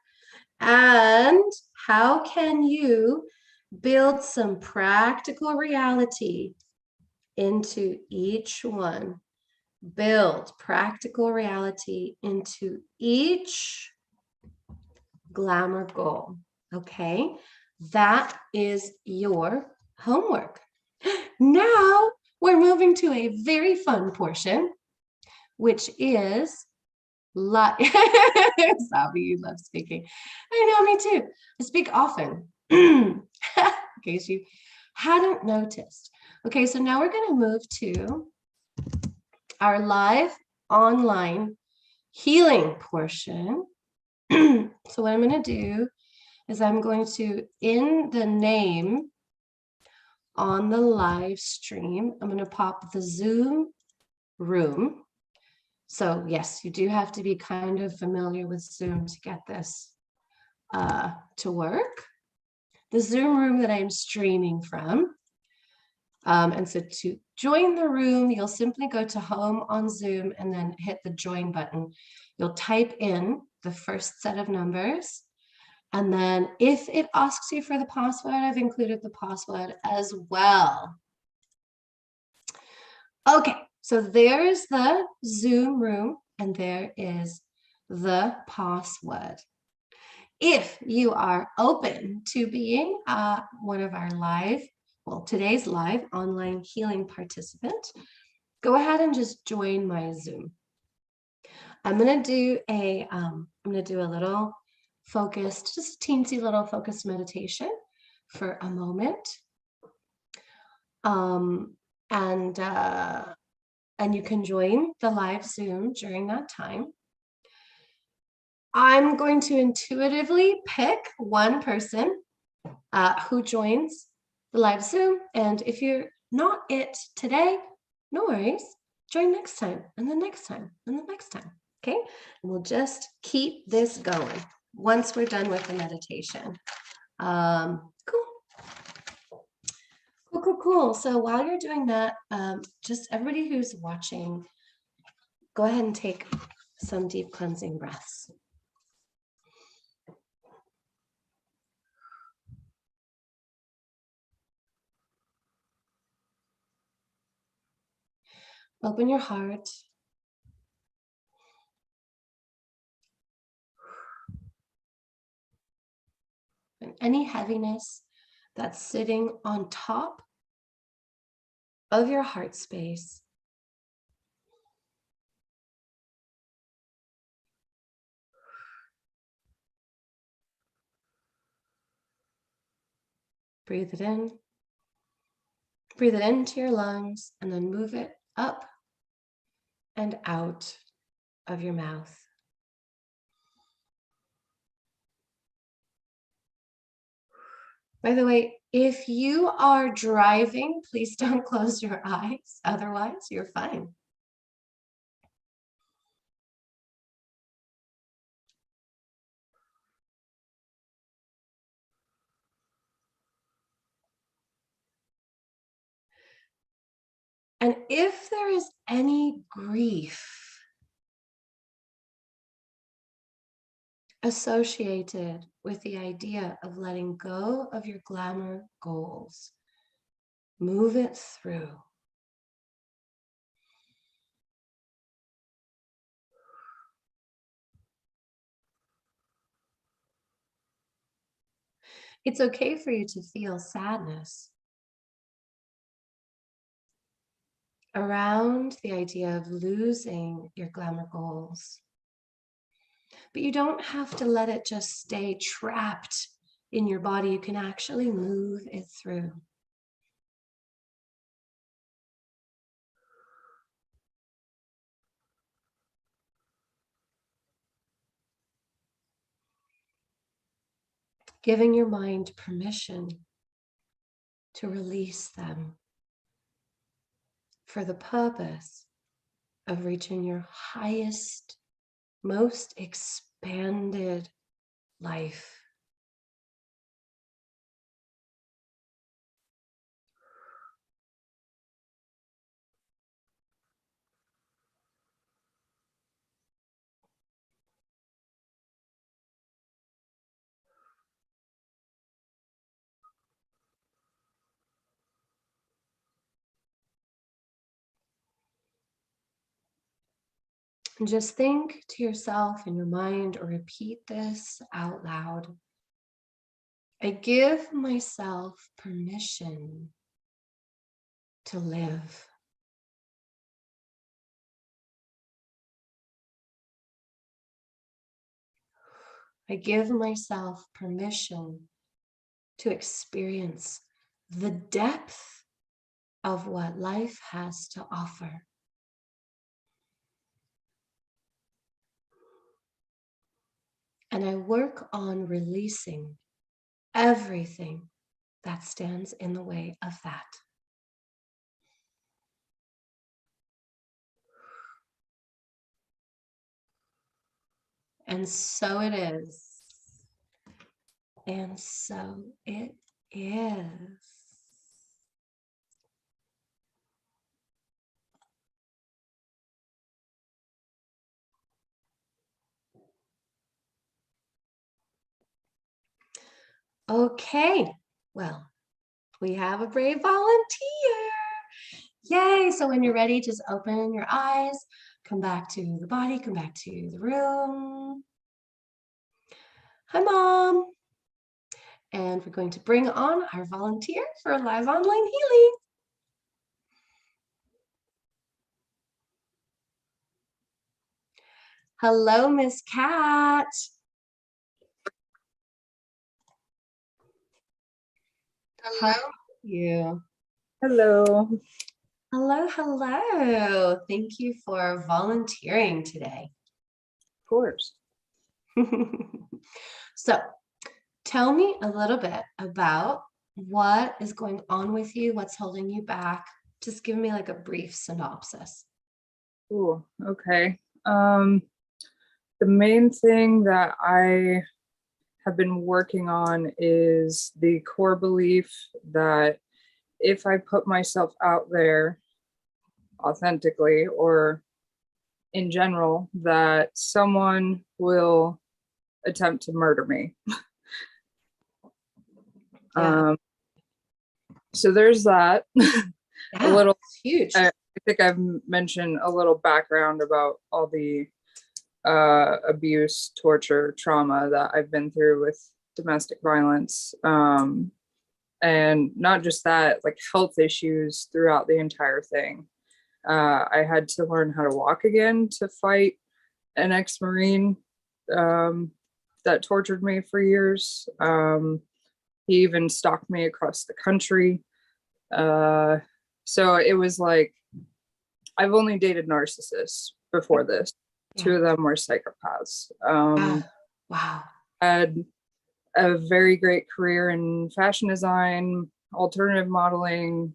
And how can you build some practical reality into each one? Build practical reality into each glamour goal. Okay, that is your homework. Now we're moving to a very fun portion, which is Sabi, you love speaking. I know, me too. I speak often. In case you hadn't noticed. Okay, so now we're going to move to our live online healing portion. So what I'm going to do is I'm going to, in the name on the live stream, I'm going to pop the Zoom room. So yes, you do have to be kind of familiar with Zoom to get this to work. The Zoom room that I'm streaming from. And so to join the room, you'll simply go to home on Zoom and then hit the join button. You'll type in the first set of numbers. And then if it asks you for the password, I've included the password as well. Okay, so there's the Zoom room and there is the password. If you are open to being one of our today's live online healing participant, go ahead and just join my Zoom. I'm gonna do a little focused, just a teensy little focused meditation for a moment. And you can join the live Zoom during that time. I'm going to intuitively pick one person who joins the live Zoom. And if you're not it today, no worries. Join next time and the next time and the next time. Okay. And we'll just keep this going once we're done with the meditation. Cool. So while you're doing that, just everybody who's watching, go ahead and take some deep cleansing breaths. Open your heart. And any heaviness that's sitting on top of your heart space, Breathe it in. Breathe it into your lungs and then move it up and out of your mouth. By the way, if you are driving, please don't close your eyes. Otherwise, you're fine. And if there is any grief associated with the idea of letting go of your glamour goals, move it through. It's okay for you to feel sadness around the idea of losing your glamour goals. But you don't have to let it just stay trapped in your body. You can actually move it through. Giving your mind permission to release them for the purpose of reaching your highest, most expanded life. And just think to yourself in your mind or repeat this out loud. I give myself permission to live. I give myself permission to experience the depth of what life has to offer. And I work on releasing everything that stands in the way of that. And so it is. And so it is. Okay, well, we have a brave volunteer. Yay, so when you're ready, just open your eyes, come back to the body, come back to the room. Hi, Mom. And we're going to bring on our volunteer for live online healing. Hello, Miss Cat. Hello. How are you? Hello. Hello, hello. Thank you for volunteering today. Of course. So, tell me a little bit about what is going on with you, what's holding you back. Just give me like a brief synopsis. Ooh, okay. The main thing that I have been working on is the core belief that if I put myself out there authentically or in general, that someone will attempt to murder me. Yeah. So there's that. A little huge. I think I've mentioned a little background about all the abuse, torture, trauma that I've been through with domestic violence. And not just that, like health issues throughout the entire thing. I had to learn how to walk again to fight an ex-Marine that tortured me for years. He even stalked me across the country. So it was like, I've only dated narcissists before this. Yeah. 2 of them were psychopaths. Wow. Had a very great career in fashion design, alternative modeling.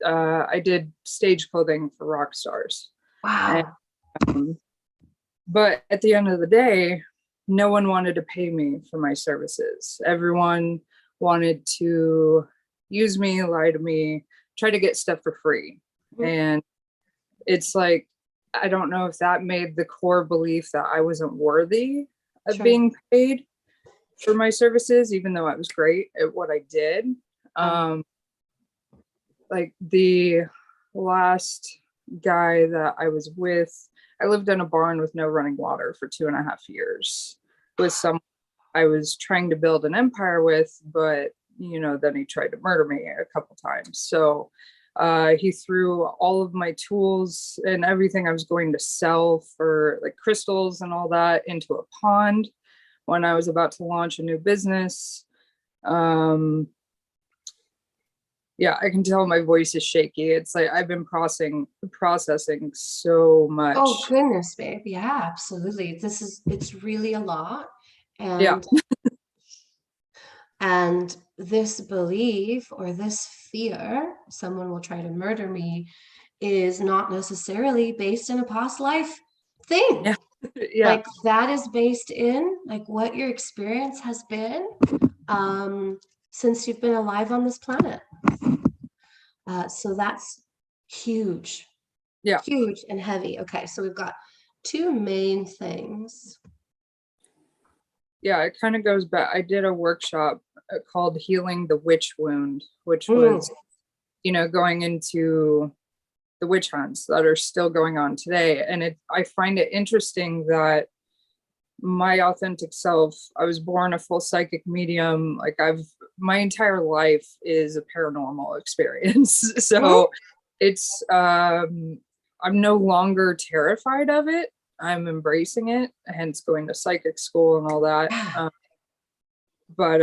I did stage clothing for rock stars. And, Wow. but at the end of the day, no one wanted to pay me for my services. Everyone wanted to use me, lie to me, try to get stuff for free. Mhm. And it's like, I don't know if that made the core belief that I wasn't worthy of Sure. being paid for my services, even though I was great at what I did. Like the last guy that I was with, I lived in a barn with no running water for 2.5 years with someone I was trying to build an empire with, but then he tried to murder me a couple times. So he threw all of my tools and everything I was going to sell for like crystals and all that into a pond when I was about to launch a new business. Yeah, I can tell my voice is shaky. It's like I've been processing so much. Oh goodness, babe. Yeah, absolutely. It's really a lot. Yeah. And this belief or this fear, someone will try to murder me, is not necessarily based in a past life thing. Yeah. Yeah. Like that is based in like what your experience has been since you've been alive on this planet. So that's huge. Yeah. Huge and heavy. Okay, so we've got 2 main things. Yeah, it kind of goes back. I did a workshop called Healing the Witch Wound, which was, going into the witch hunts that are still going on today. And I find it interesting that my authentic self, I was born a full psychic medium. Like my entire life is a paranormal experience. So it's, I'm no longer terrified of it. I'm embracing it, hence going to psychic school and all that. But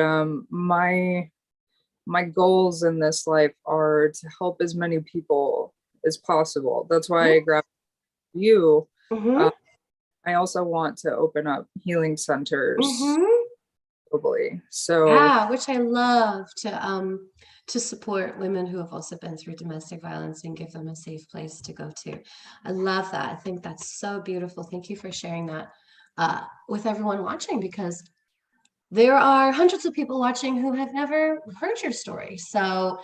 my goals in this life are to help as many people as possible. That's why I grabbed you. I also want to open up healing centers globally. So yeah, which I love to support women who have also been through domestic violence and give them a safe place to go to. I love that. I think that's so beautiful. Thank you for sharing that with everyone watching, because there are hundreds of people watching who have never heard your story. So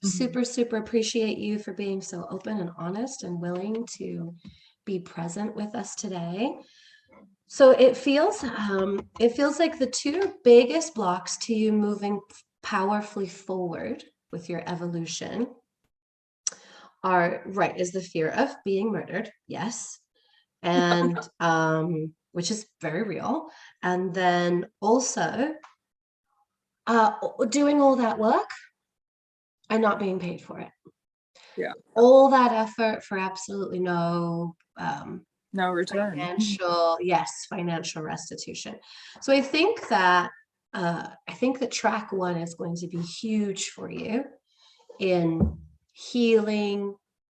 super, super appreciate you for being so open and honest and willing to be present with us today. So it feels like the 2 biggest blocks to you moving powerfully forward with your evolution are is the fear of being murdered, yes, and which is very real, and then also doing all that work and not being paid for it. Yeah. All that effort for absolutely no no return. financial restitution. So I think that track 1 is going to be huge for you in healing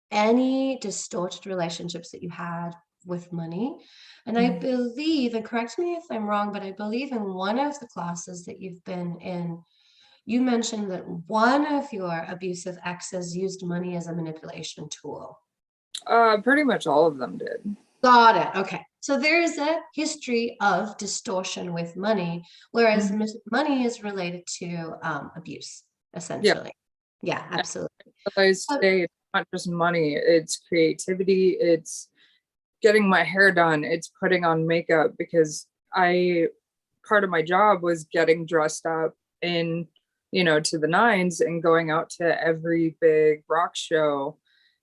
any distorted relationships that you had with money. And I believe, and correct me if I'm wrong, but I believe in one of the classes that you've been in, you mentioned that one of your abusive exes used money as a manipulation tool. Pretty much all of them did. Got it. Okay. So there is a history of distortion with money, whereas money is related to abuse, essentially. Yeah, absolutely. I say it's not just money, it's creativity, it's getting my hair done, it's putting on makeup, because part of my job was getting dressed up in, to the nines and going out to every big rock show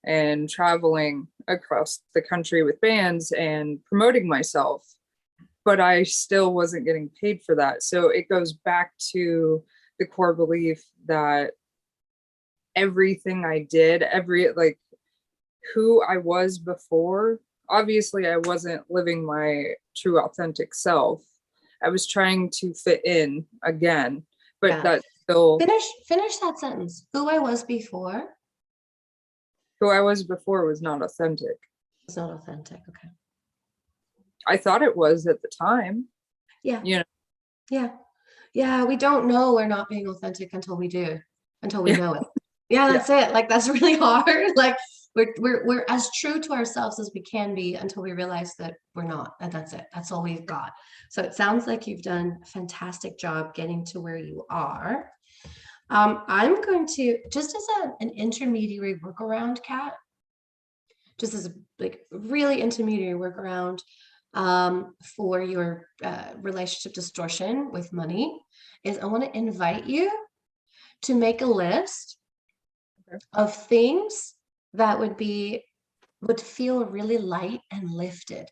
and traveling across the country with bands and promoting myself. But I still wasn't getting paid for that. So it goes back to the core belief that everything I did, who I was before, obviously I wasn't living my true authentic self. I was trying to fit in again, but that Still, Finish that sentence. Who I was before who I was before was not authentic. is not authentic. Okay. I thought it was at the time, Yeah. you know. Yeah. Yeah. We don't know we're not being authentic until we do, until we Yeah, know it. Yeah, yeah, that's it. Like that's really hard. Like we're as true to ourselves as we can be until we realize that we're not. And that's it. That's all we've got. So it sounds like you've done a fantastic job getting to where you are. I'm going to just as an intermediary workaround, Kat, just as a like really intermediary workaround for your relationship distortion with money, is I want to invite you to make a list okay. of things that would feel really light and lifted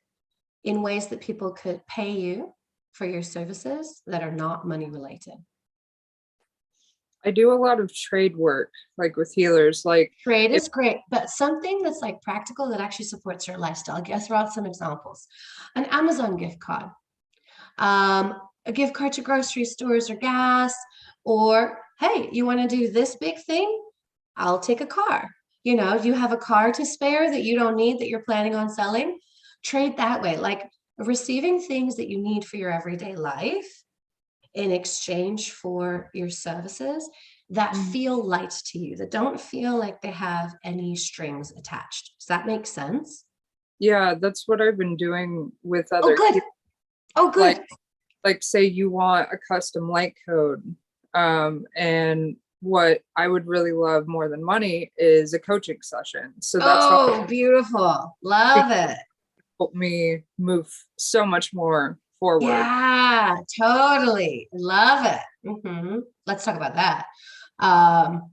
in ways that people could pay you for your services that are not money related. I do a lot of trade work, like with healers. Like, Trade if is great, but something that's like practical that actually supports your lifestyle. I'll throw out some examples. An Amazon gift card, a gift card to grocery stores or gas, or hey, you want to do this big thing? I'll take a car. You know, you have a car to spare that you don't need that you're planning on selling. Trade that way, like receiving things that you need for your everyday life in exchange for your services that Mhm. feel light to you, that don't feel like they have any strings attached. Does that make sense? Yeah, that's what I've been doing with Oh, other good. healers. Oh, Like, good. say you want a custom light code, and what I would really love more than money is a coaching session. So that's how Oh, beautiful. it Love it. helped me move so much more forward. Yeah, totally. Love it. Let's talk about that. Um,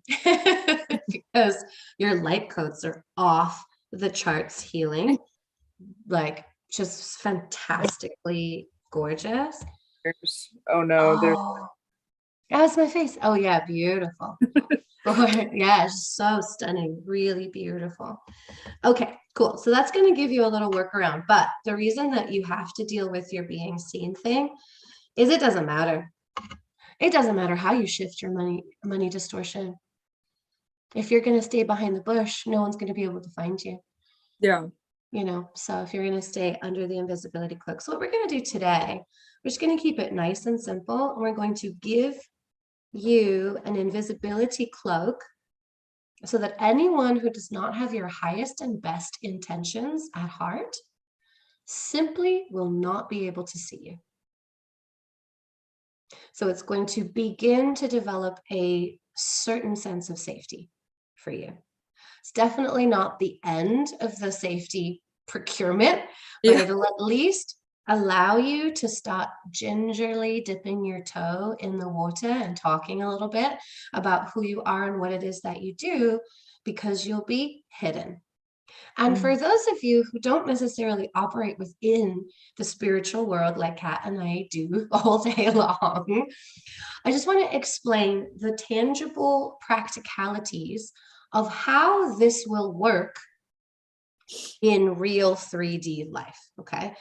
because your light codes are off the charts healing, like just fantastically gorgeous. Oh no, there's Oh, that's my face. Oh yeah, beautiful. Yeah, it's so stunning, really beautiful. Okay, cool. So that's going to give you a little workaround. But the reason that you have to deal with your being seen thing is it doesn't matter. It doesn't matter how you shift your money distortion. If you're going to stay behind the bush, no one's going to be able to find you. yeah. You know, so if you're going to stay under the invisibility cloak. So what we're going to do today, we're just going to keep it nice and simple. And we're going to give you an invisibility cloak so that anyone who does not have your highest and best intentions at heart simply will not be able to see you. So it's going to begin to develop a certain sense of safety for you. It's definitely not the end of the safety procurement, but Yeah. it'll at least allow you to start gingerly dipping your toe in the water and talking a little bit about who you are and what it is that you do, because you'll be hidden. And for Mhm. those of you who don't necessarily operate within the spiritual world like Kat and I do all day long, I just want to explain the tangible practicalities of how this will work in real 3D life. Okay.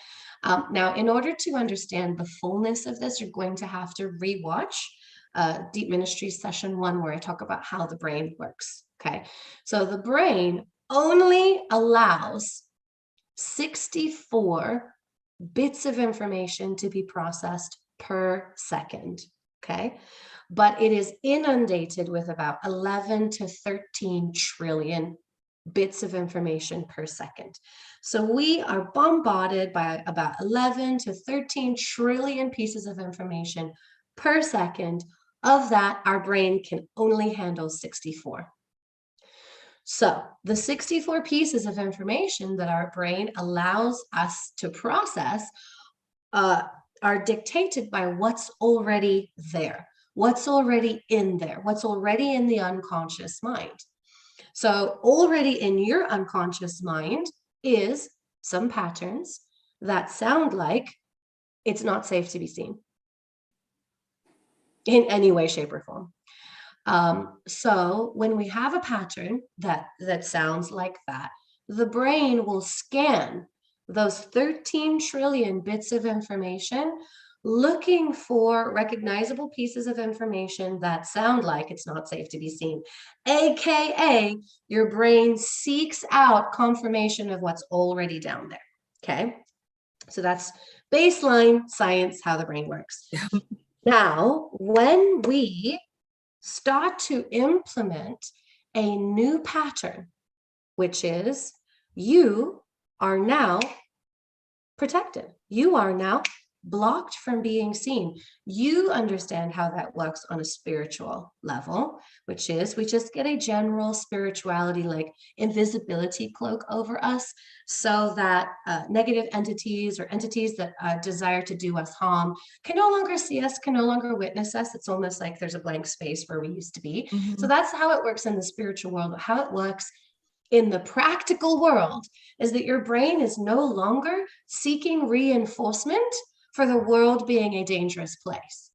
Now, in order to understand the fullness of this, you're going to have to rewatch Deep Ministries session 1, where I talk about how the brain works. Okay. So the brain only allows 64 bits of information to be processed per second. Okay. But it is inundated with about 11 to 13 trillion bits of information per second. So we are bombarded by about 11 to 13 trillion pieces of information per second. Of that, our brain can only handle 64. So the 64 pieces of information that our brain allows us to process are dictated by what's already there, what's already in there, what's already in the unconscious mind. So already in your unconscious mind is some patterns that sound like it's not safe to be seen in any way, shape, or form. So when we have a pattern that sounds like that, the brain will scan those 13 trillion bits of information looking for recognizable pieces of information that sound like it's not safe to be seen. AKA, your brain seeks out confirmation of what's already down there. Okay. So that's baseline science, how the brain works. Now, when we start to implement a new pattern, which is you are now protected. You are now blocked from being seen. You understand how that works on a spiritual level, which is we just get a general spirituality like invisibility cloak over us so that negative entities or entities that desire to do us harm can no longer see us, can no longer witness us. It's almost like there's a blank space where we used to be. So that's how it works in the spiritual world. How it works in the practical world is that your brain is no longer seeking reinforcement for the world being a dangerous place.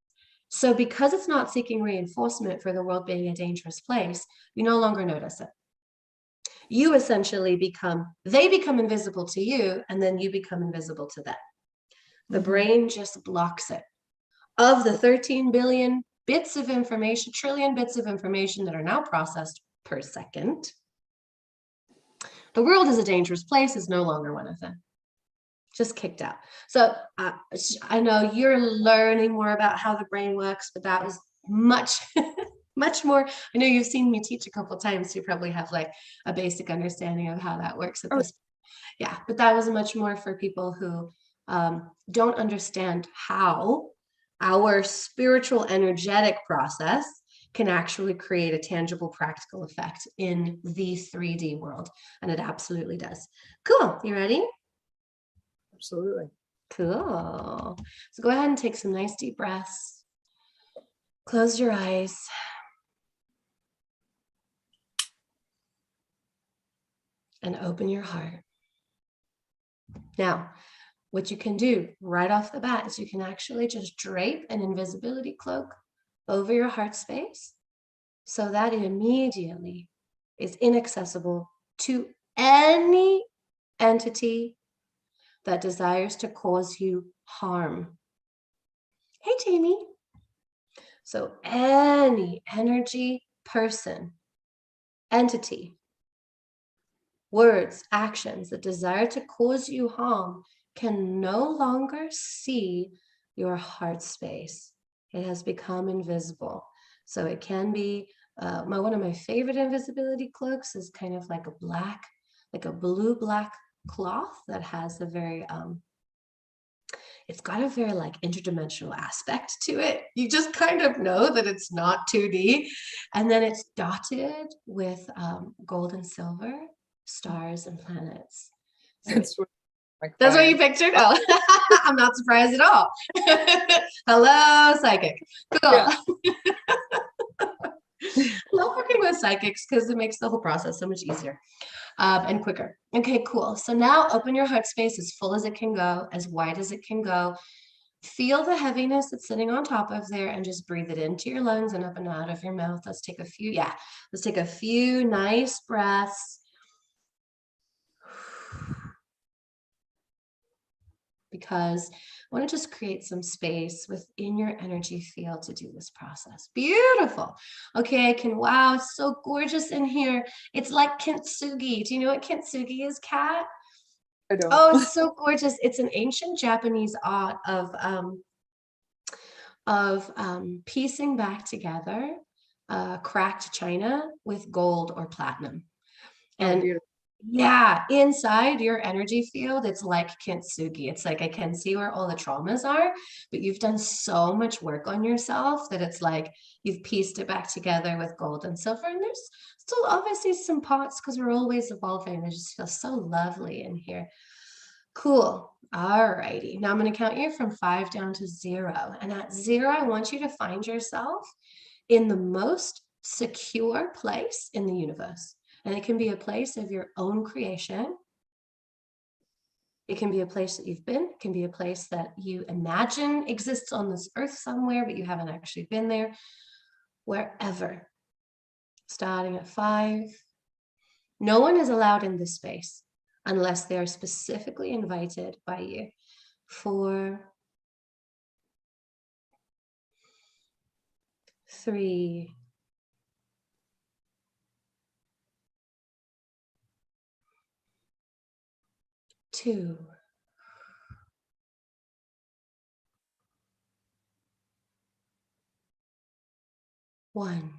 So because it's not seeking reinforcement for the world being a dangerous place, you no longer notice it. You essentially they become invisible to you, and then you become invisible to them. The brain just blocks it. Of the 13 billion bits of information, trillion bits of information that are now processed per second, the world is a dangerous place is no longer one of them. Just kicked out. So I know you're learning more about how the brain works, but that was much, much more. I know you've seen me teach a couple of times, so you probably have like a basic understanding of how that works at this point. Yeah, but that was much more for people who don't understand how our spiritual energetic process can actually create a tangible, practical effect in the 3D world. And it absolutely does. Cool. You ready? Absolutely. Cool. So go ahead and take some nice deep breaths. Close your eyes. And open your heart. Now, what you can do right off the bat is you can actually just drape an invisibility cloak over your heart space so that it immediately is inaccessible to any entity that desires to cause you harm. Hey, Jamie. So any energy, person, entity, words, actions that desire to cause you harm can no longer see your heart space. It has become invisible. So it can be, one of my favorite invisibility cloaks is kind of like a blue-black cloth that has a very, it's got a very like interdimensional aspect to it. You just kind of know that it's not 2D. And then it's dotted with gold and silver, stars and planets. So that's what you pictured? Oh, I'm not surprised at all. Hello, psychic. Cool. Yeah. I love working with psychics because it makes the whole process so much easier and quicker. Okay, cool. So now open your heart space as full as it can go, as wide as it can go. Feel the heaviness that's sitting on top of there and just breathe it into your lungs and up and out of your mouth. Let's take a few nice breaths. Because I want to just create some space within your energy field to do this process. Beautiful. Okay, wow, it's so gorgeous in here. It's like kintsugi. Do you know what kintsugi is, Kat? I don't. Oh, it's so gorgeous. It's an ancient Japanese art of piecing back together cracked china with gold or platinum. And yeah, inside your energy field, it's like kintsugi. It's like I can see where all the traumas are, but you've done so much work on yourself that it's like you've pieced it back together with gold and silver. And there's still obviously some parts because we're always evolving. It just feels so lovely in here. Cool. All righty. Now I'm going to count you from 5 down to 0. And at 0, I want you to find yourself in the most secure place in the universe. And it can be a place of your own creation. It can be a place that you've been. It can be a place that you imagine exists on this earth somewhere, but you haven't actually been there. Wherever. Starting at 5. No one is allowed in this space unless they are specifically invited by you. 4. 3, 2, 1,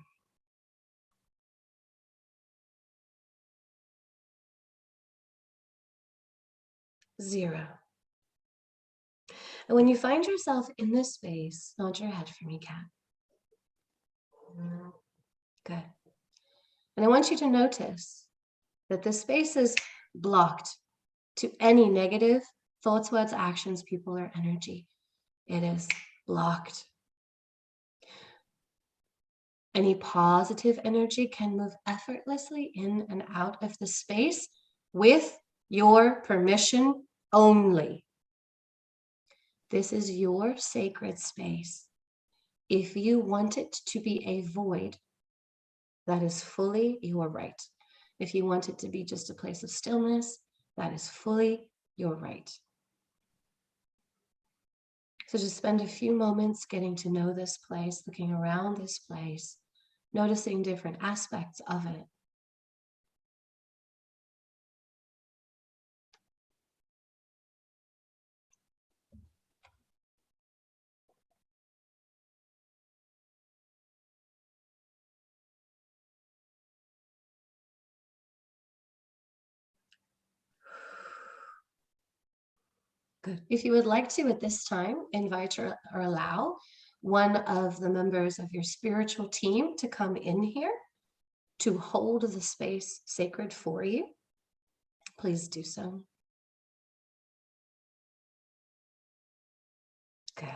0. And when you find yourself in this space, nod your head for me, Kat. Good. And I want you to notice that this space is blocked to any negative thoughts, words, actions, people, or energy. It is blocked. Any positive energy can move effortlessly in and out of the space with your permission only. This is your sacred space. If you want it to be a void, that is fully your right. If you want it to be just a place of stillness, that is fully your right. So just spend a few moments getting to know this place, looking around this place, noticing different aspects of it. Good. If you would like to at this time, invite or allow one of the members of your spiritual team to come in here to hold the space sacred for you. Please do so. Good.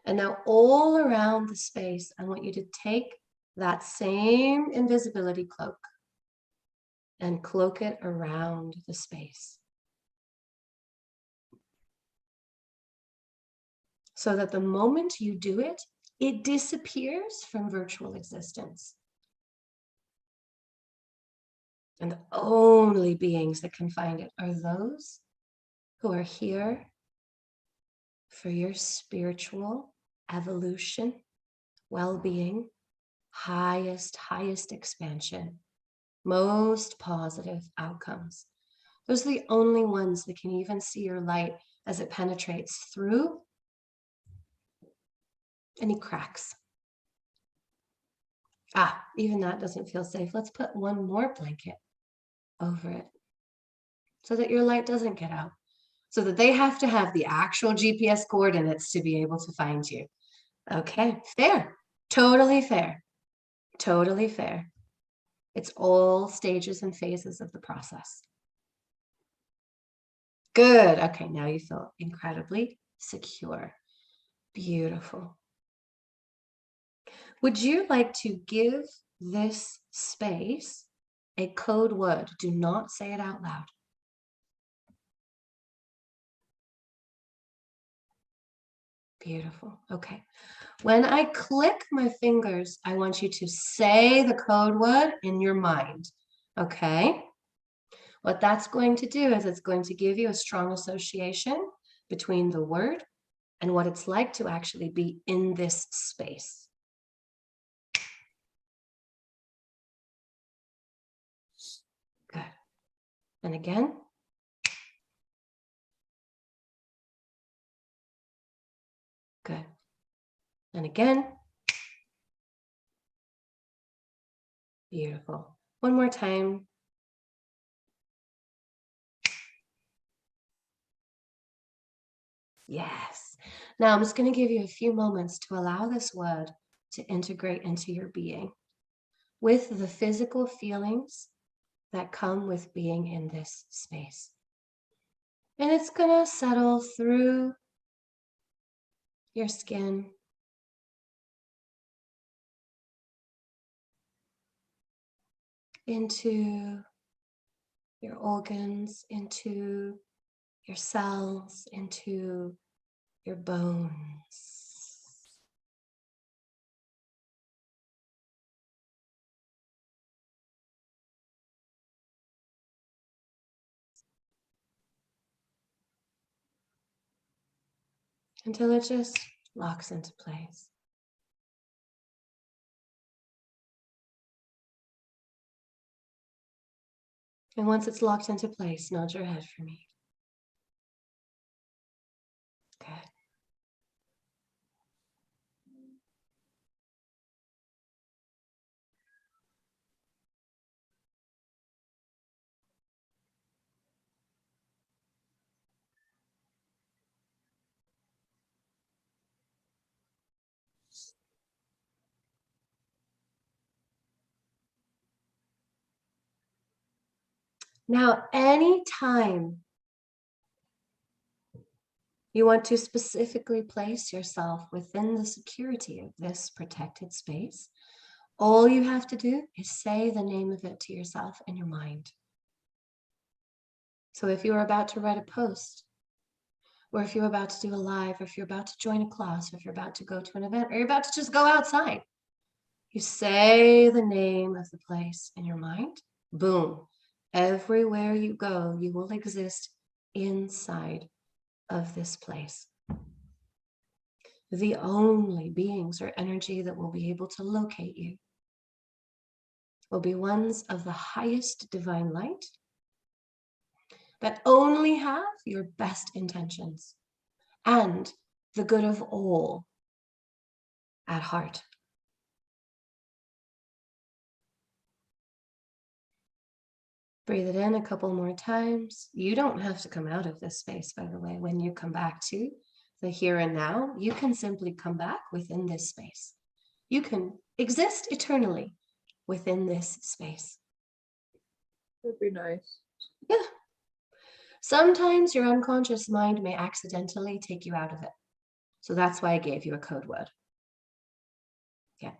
And now all around the space, I want you to take that same invisibility cloak and cloak it around the space, so that the moment you do it, it disappears from virtual existence. And the only beings that can find it are those who are here for your spiritual evolution, well-being, highest expansion, most positive outcomes. Those are the only ones that can even see your light as it penetrates through any cracks. Even that doesn't feel safe. Let's put one more blanket over it so that your light doesn't get out, so that they have to have the actual GPS coordinates to be able to find you. Okay, fair, totally fair, totally fair. It's all stages and phases of the process. Good. Okay, now you feel incredibly secure. Beautiful. Would you like to give this space a code word? Do not say it out loud. Beautiful. Okay. When I click my fingers, I want you to say the code word in your mind. Okay? What that's going to do is it's going to give you a strong association between the word and what it's like to actually be in this space. Good. And again. Good. And again. Beautiful. One more time. Yes. Now I'm just going to give you a few moments to allow this word to integrate into your being with the physical feelings that come with being in this space. And it's going to settle through your skin, into your organs, into your cells, into your bones. until it just locks into place. And once it's locked into place, nod your head for me. Good. Now, anytime you want to specifically place yourself within the security of this protected space, all you have to do is say the name of it to yourself in your mind. So if you're about to write a post, or if you're about to do a live, or if you're about to join a class, or if you're about to go to an event, or you're about to just go outside, you say the name of the place in your mind, boom. Everywhere you go, you will exist inside of this place. The only beings or energy that will be able to locate you will be ones of the highest divine light that only have your best intentions and the good of all at heart. Breathe it in a couple more times. You don't have to come out of this space, by the way. When you come back to the here and now, you can simply come back within this space. You can exist eternally within this space. That'd be nice. Yeah. Sometimes your unconscious mind may accidentally take you out of it. So that's why I gave you a code word. Yeah.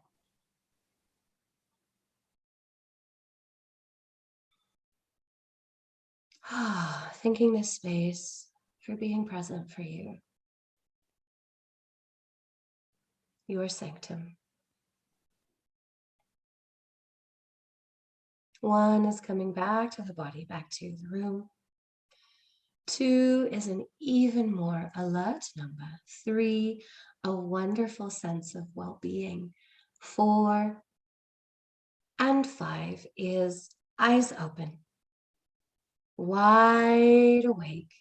Thanking this space for being present for you. Your sanctum. 1 is coming back to the body, back to the room. 2 is an even more alert number. 3, a wonderful sense of well-being. 4 and 5 is eyes open, wide awake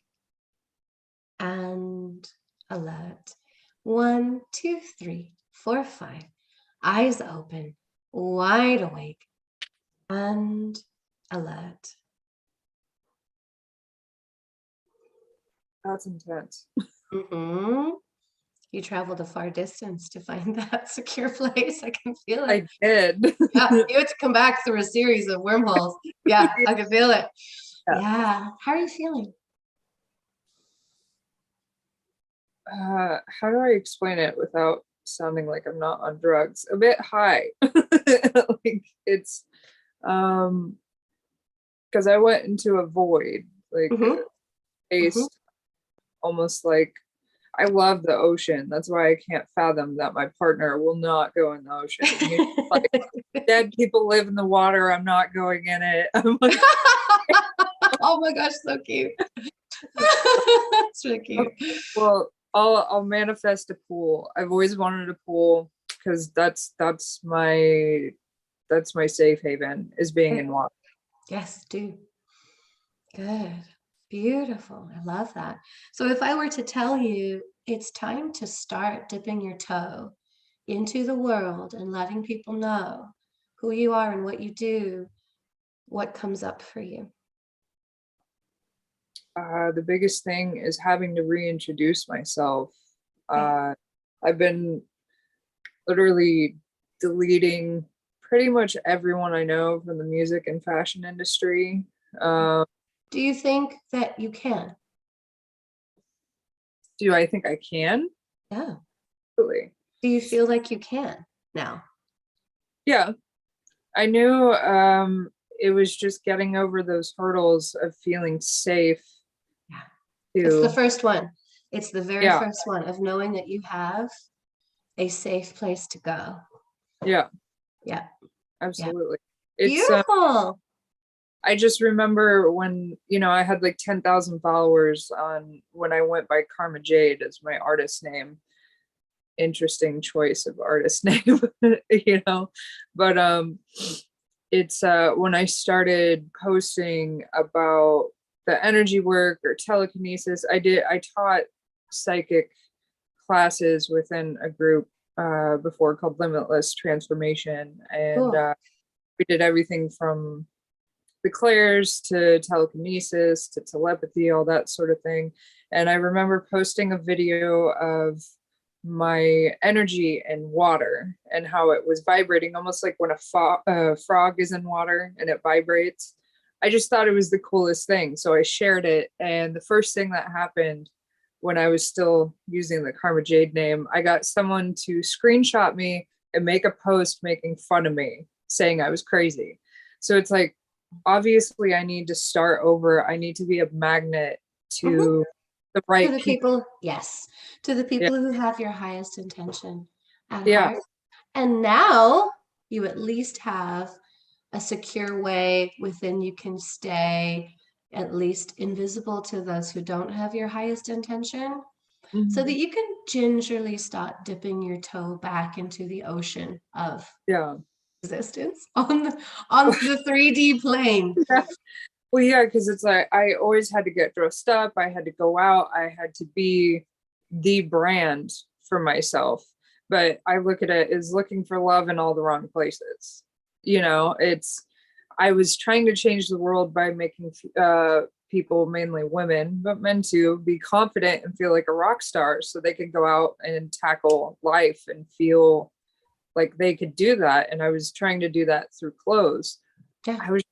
and alert. 1, 2, 3, 4, 5, eyes open, wide awake and alert. That's intense. Mm-hmm. You traveled a far distance to find that secure place. I can feel it. I did. Yeah, you had to come back through a series of wormholes. Yeah, I can feel it. Yeah. How are you feeling? How do I explain it without sounding like I'm not on drugs? A bit high. Like it's because I went into a void, like Mm-hmm. space, almost like I love the ocean. That's why I can't fathom that my partner will not go in the ocean. He's like, dead people live in the water. I'm not going in it. I'm like, Oh my gosh, so cute. So cute. well, I'll manifest a pool. I've always wanted a pool because that's my safe haven, is being in water. Yes, do. Good. Beautiful. I love that. So if I were to tell you it's time to start dipping your toe into the world and letting people know who you are and what you do, what comes up for you? The biggest thing is having to reintroduce myself. I've been literally deleting pretty much everyone I know from the music and fashion industry. Do you think that you can? Do I think I can? Yeah. Absolutely. Do you feel like you can now? Yeah. I knew it was just getting over those hurdles of feeling safe. Yeah. It's the first one. It's the very Yeah. first one of knowing that you have a safe place to go. Yeah. Yeah. Absolutely. Yeah. It's Beautiful. I just remember when, I had like 10,000 followers on when I went by Karma Jade as my artist name. Interesting choice of artist name, but it's when I started posting about the energy work or telekinesis. I taught psychic classes within a group before called Limitless Transformation, and Cool. we did everything from the clairs to telekinesis to telepathy, all that sort of thing. And I remember posting a video of my energy in water and how it was vibrating, almost like when a frog is in water and it vibrates. I just thought it was the coolest thing. So I shared it. And the first thing that happened when I was still using the Karma Jade name, I got someone to screenshot me and make a post making fun of me, saying I was crazy. So it's like, obviously, I need to start over. I need to be a magnet to the To right the people. people, yes, to the Yeah. people who have your highest intention at Yeah. heart. And now you at least have a secure way within you can stay at least invisible to those who don't have your highest intention, so that Mhm. you can gingerly start dipping your toe back into the ocean of Yeah. existence on the 3D plane. Well, yeah, because it's like I always had to get dressed up. I had to go out. I had to be the brand for myself. But I look at it as looking for love in all the wrong places. I was trying to change the world by making people, mainly women, but men too, be confident and feel like a rock star so they could go out and tackle life and feel like they could do that. And I was trying to do that through clothes. Yeah, I was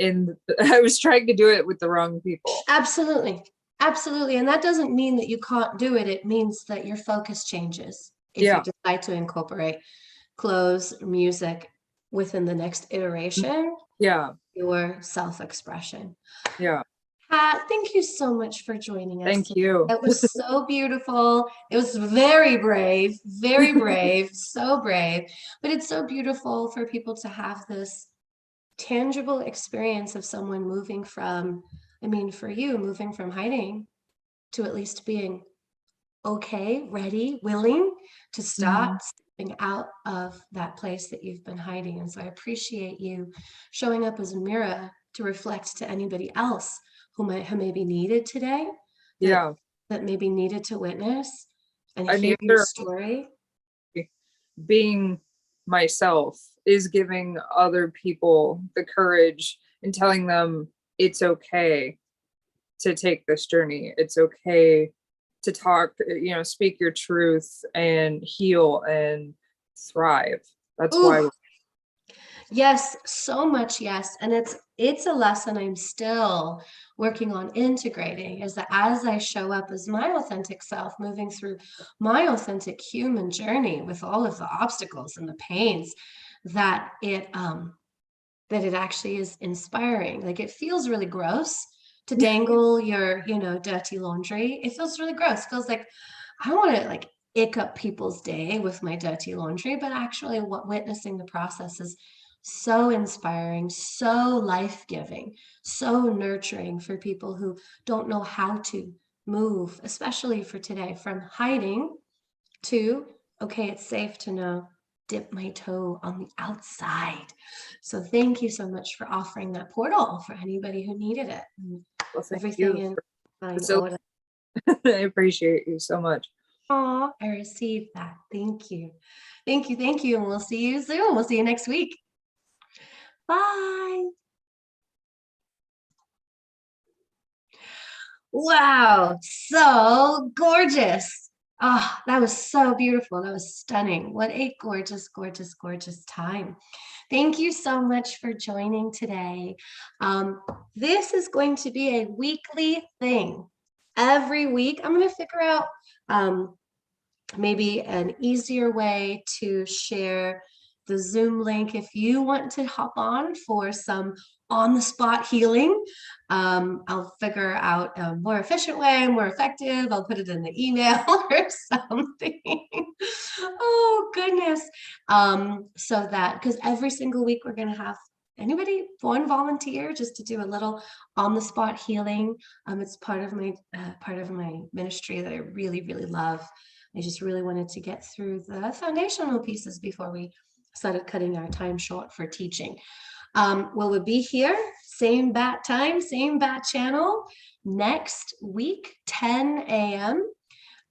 I was trying to do it with the wrong people. absolutely. Absolutely. And that doesn't mean that you can't do it. It means that your focus changes if you Yeah. decide to incorporate clothes, music within the next iteration, Yeah. your self-expression. Yeah. Pat, thank you so much for joining us Thank today. you. It was so beautiful. It was very brave, so brave. But it's so beautiful for people to have this tangible experience of someone moving from, I mean, for you, moving from hiding to at least being okay, ready, willing to start Mhm. stepping out of that place that you've been hiding. And so I appreciate you showing up as a mirror to reflect to anybody else who might have maybe needed today, that Yeah. that maybe needed to witness and I hear mean, your story. being myself is giving other people the courage and telling them it's okay to take this journey. It's okay to talk, speak your truth and heal and thrive. That's why. Ooh, yes, so much yes. And it's a lesson I'm still working on integrating, is that as I show up as my authentic self, moving through my authentic human journey with all of the obstacles and the pains, that it actually is inspiring. Like, it feels really gross to dangle your, dirty laundry. It feels really gross. It feels like I want to like ick up people's day with my dirty laundry, but actually what witnessing the process is so inspiring, so life-giving, so nurturing for people who don't know how to move, especially for today, from hiding to, okay, it's safe to know, dip my toe on the outside. So thank you so much for offering that portal for anybody who needed it. And Well, thank everything you in for fine facilitating. order. I appreciate you so much. Oh, I received that. Thank you. Thank you. Thank you. And we'll see you soon. We'll see you next week. Bye. Wow. So gorgeous. Oh, that was so beautiful. That was stunning. What a gorgeous, gorgeous, gorgeous time. Thank you so much for joining today. This is going to be a weekly thing. Every week, I'm going to figure out maybe an easier way to share the Zoom link if you want to hop on for some on-the-spot healing. I'll figure out a more efficient way, more effective. I'll put it in the email or something. Oh, goodness. So that, because every single week we're going to have Anybody want to volunteer just to do a little on-the-spot healing? It's part of my ministry that I really, really love. I just really wanted to get through the foundational pieces before we started cutting our time short for teaching. We'll be here, same bat time, same bat channel, next week, 10 a.m.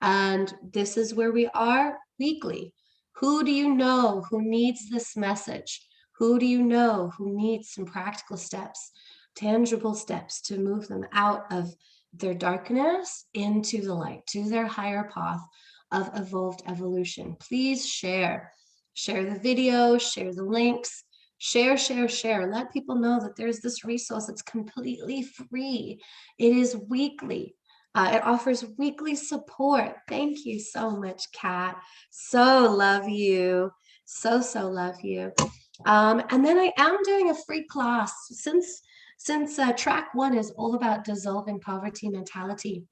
And this is where we are weekly. Who do you know who needs this message? Who do you know who needs some practical steps, tangible steps to move them out of their darkness into the light, to their higher path of evolved evolution? Please share. Share the video, share the links, share. Let people know that there's this resource that's completely free. It is weekly. It offers weekly support. Thank you so much, Kat. So love you. So love you. And then I am doing a free class since track 1 is all about dissolving poverty mentality.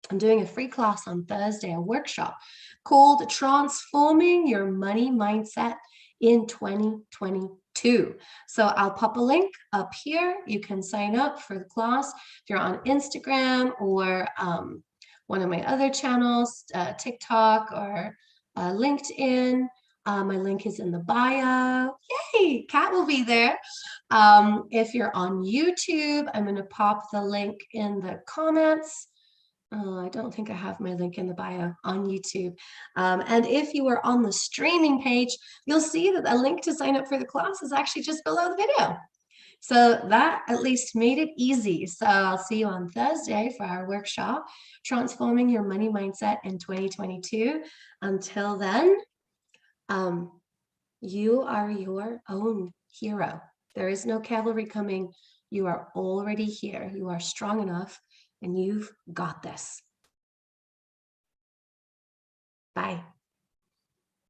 I'm doing a free class on Thursday, a workshop called Transforming Your Money Mindset in 2022. So I'll pop a link up here. You can sign up for the class if you're on Instagram or one of my other channels, TikTok or LinkedIn. My link is in the bio. Yay, Kat will be there. If you're on YouTube, I'm going to pop the link in the comments. I don't think I have my link in the bio on YouTube. And if you are on the streaming page, you'll see that the link to sign up for the class is actually just below the video. So that at least made it easy. So I'll see you on Thursday for our workshop, Transforming Your Money Mindset in 2022. Until then, you are your own hero. There is no cavalry coming. You are already here. You are strong enough. And you've got this. Bye.